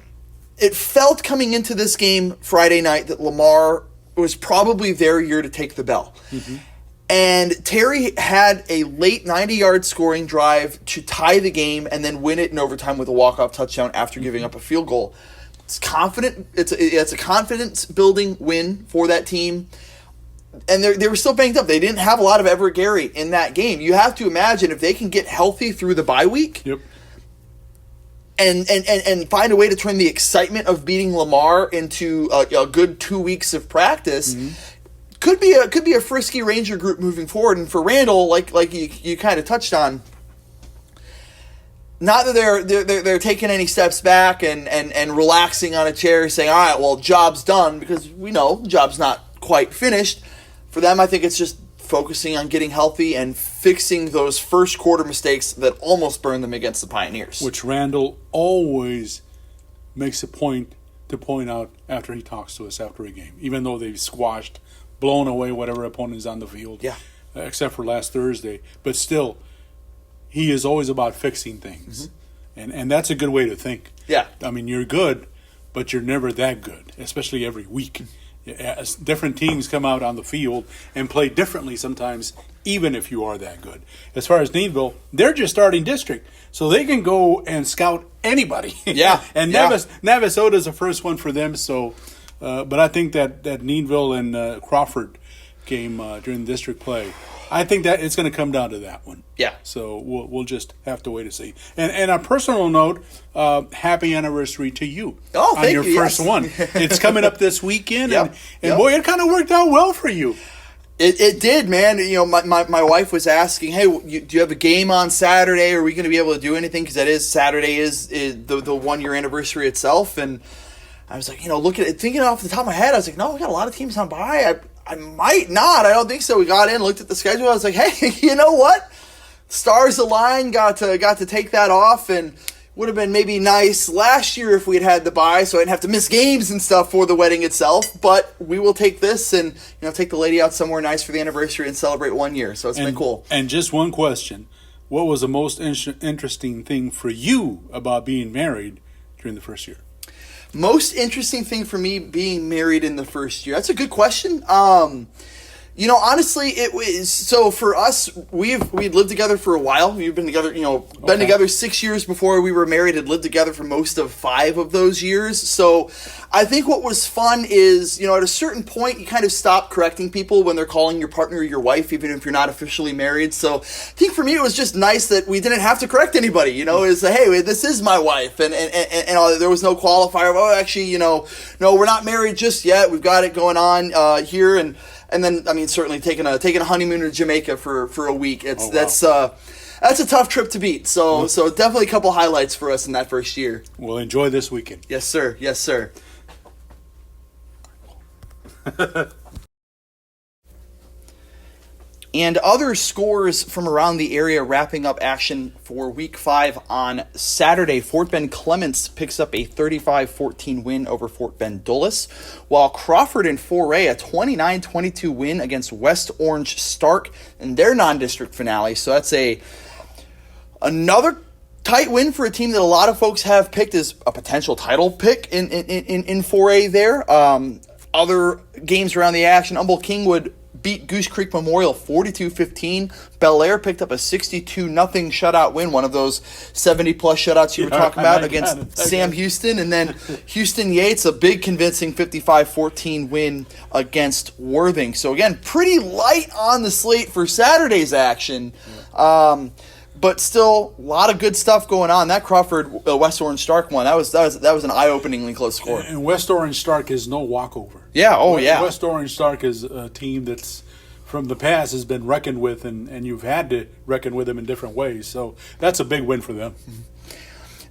felt coming into this game Friday night that Lamar was probably their year to take the bell. Mm-hmm. And Terry had a late 90-yard scoring drive to tie the game and then win it in overtime with a walk-off touchdown after giving up a field goal. It's confident. It's a confidence-building win for that team. And they were still banged up. They didn't have a lot of Everett Gary in that game. You have to imagine if they can get healthy through the bye week, yep, and find a way to turn the excitement of beating Lamar into a good 2 weeks of practice, mm-hmm, could be a frisky Ranger group moving forward. And for Randle, like you kind of touched on, not that they're taking any steps back and relaxing on a chair saying, all right, well, job's done, because we know job's not quite finished. For them, I think it's just focusing on getting healthy and fixing those first quarter mistakes that almost burned them against the Pioneers. Which Randle always makes a point to point out after he talks to us after a game, even though they've squashed, blown away whatever opponent is on the field, yeah, except for last Thursday. But still, he is always about fixing things. Mm-hmm. And that's a good way to think. Yeah. I mean, you're good, but you're never that good, especially every week. Different teams come out on the field and play differently sometimes, even if you are that good. As far as Needville, they're just starting district, so they can go and scout anybody. Yeah. And Navasota is the first one for them. So, but I think that Needville and Crawford game during district play, I think that it's going to come down to that one. Yeah. So we'll just have to wait and see. And on a personal note, happy anniversary to you. Oh, thank on your you, first yes. one. It's coming up this weekend, Yep. and boy, it kind of worked out well for you. It did, man. You know, my wife was asking, "Hey, do you have a game on Saturday? Are we going to be able to do anything?" Because Saturday is the 1 year anniversary itself. And I was like, thinking off the top of my head, I was like, no, we got a lot of teams on bye. I might not. I don't think so. We got in, looked at the schedule. I was like, hey, you know what? Stars aligned. Got to take that off, and would have been maybe nice last year if we had the bye, so I didn't have to miss games and stuff for the wedding itself. But we will take this and take the lady out somewhere nice for the anniversary and celebrate 1 year. So it's been cool. And just one question: what was the most interesting thing for you about being married during the first year? Most interesting thing for me being married in the first year. That's a good question. Honestly, it was so for us. We'd lived together for a while. We've been together, been together 6 years before we were married. Had lived together for most of 5 of those years. So, I think what was fun is, at a certain point, you kind of stop correcting people when they're calling your partner your wife, even if you're not officially married. So, I think for me, it was just nice that we didn't have to correct anybody. Is hey, this is my wife, and there was no qualifier. Oh, actually, no, we're not married just yet. We've got it going on here, and then, certainly taking a honeymoon to Jamaica for a week. That's a tough trip to beat. So definitely a couple highlights for us in that first year. Well, enjoy this weekend. Yes, sir. Yes, sir. And other scores from around the area wrapping up action for Week 5 on Saturday. Fort Bend Clements picks up a 35-14 win over Fort Bend Dulles, while Crawford and Foray a 29-22 win against West Orange Stark in their non-district finale. So that's another tight win for a team that a lot of folks have picked as a potential title pick in Foray there. Other games around the action, Humboldt Kingwood beat Goose Creek Memorial 42-15. Bel Air picked up a 62-0 shutout win, one of those 70-plus shutouts you were talking about against Sam Houston. And then Houston Yates, a big convincing 55-14 win against Worthing. So again, pretty light on the slate for Saturday's action. But still, a lot of good stuff going on. That Crawford West Orange Stark one, that was an eye-openingly close score. And West Orange Stark is no walkover. Yeah, yeah. West Orange Stark is a team that's from the past has been reckoned with, and you've had to reckon with them in different ways. So that's a big win for them.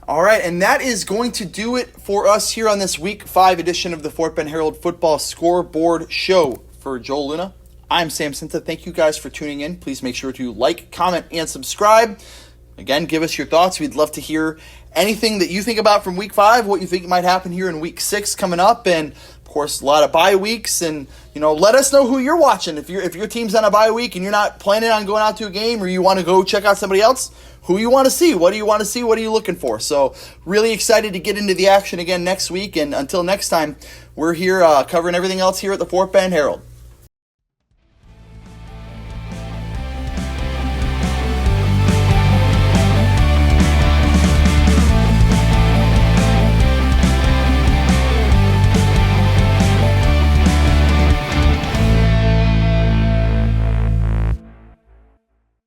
All right, and that is going to do it for us here on this Week 5 edition of the Fort Bend Herald Football Scoreboard Show. For Joel Luna, I'm Sam Cinta. Thank you guys for tuning in. Please make sure to like, comment, and subscribe. Again, give us your thoughts. We'd love to hear anything that you think about from Week 5, what you think might happen here in Week 6 coming up, and of course, a lot of bye weeks. And let us know who you're watching. If your team's on a bye week and you're not planning on going out to a game, or you want to go check out somebody else, who you want to see, what do you want to see, what are you looking for? So, really excited to get into the action again next week. And until next time, we're here covering everything else here at the Fort Bend Herald.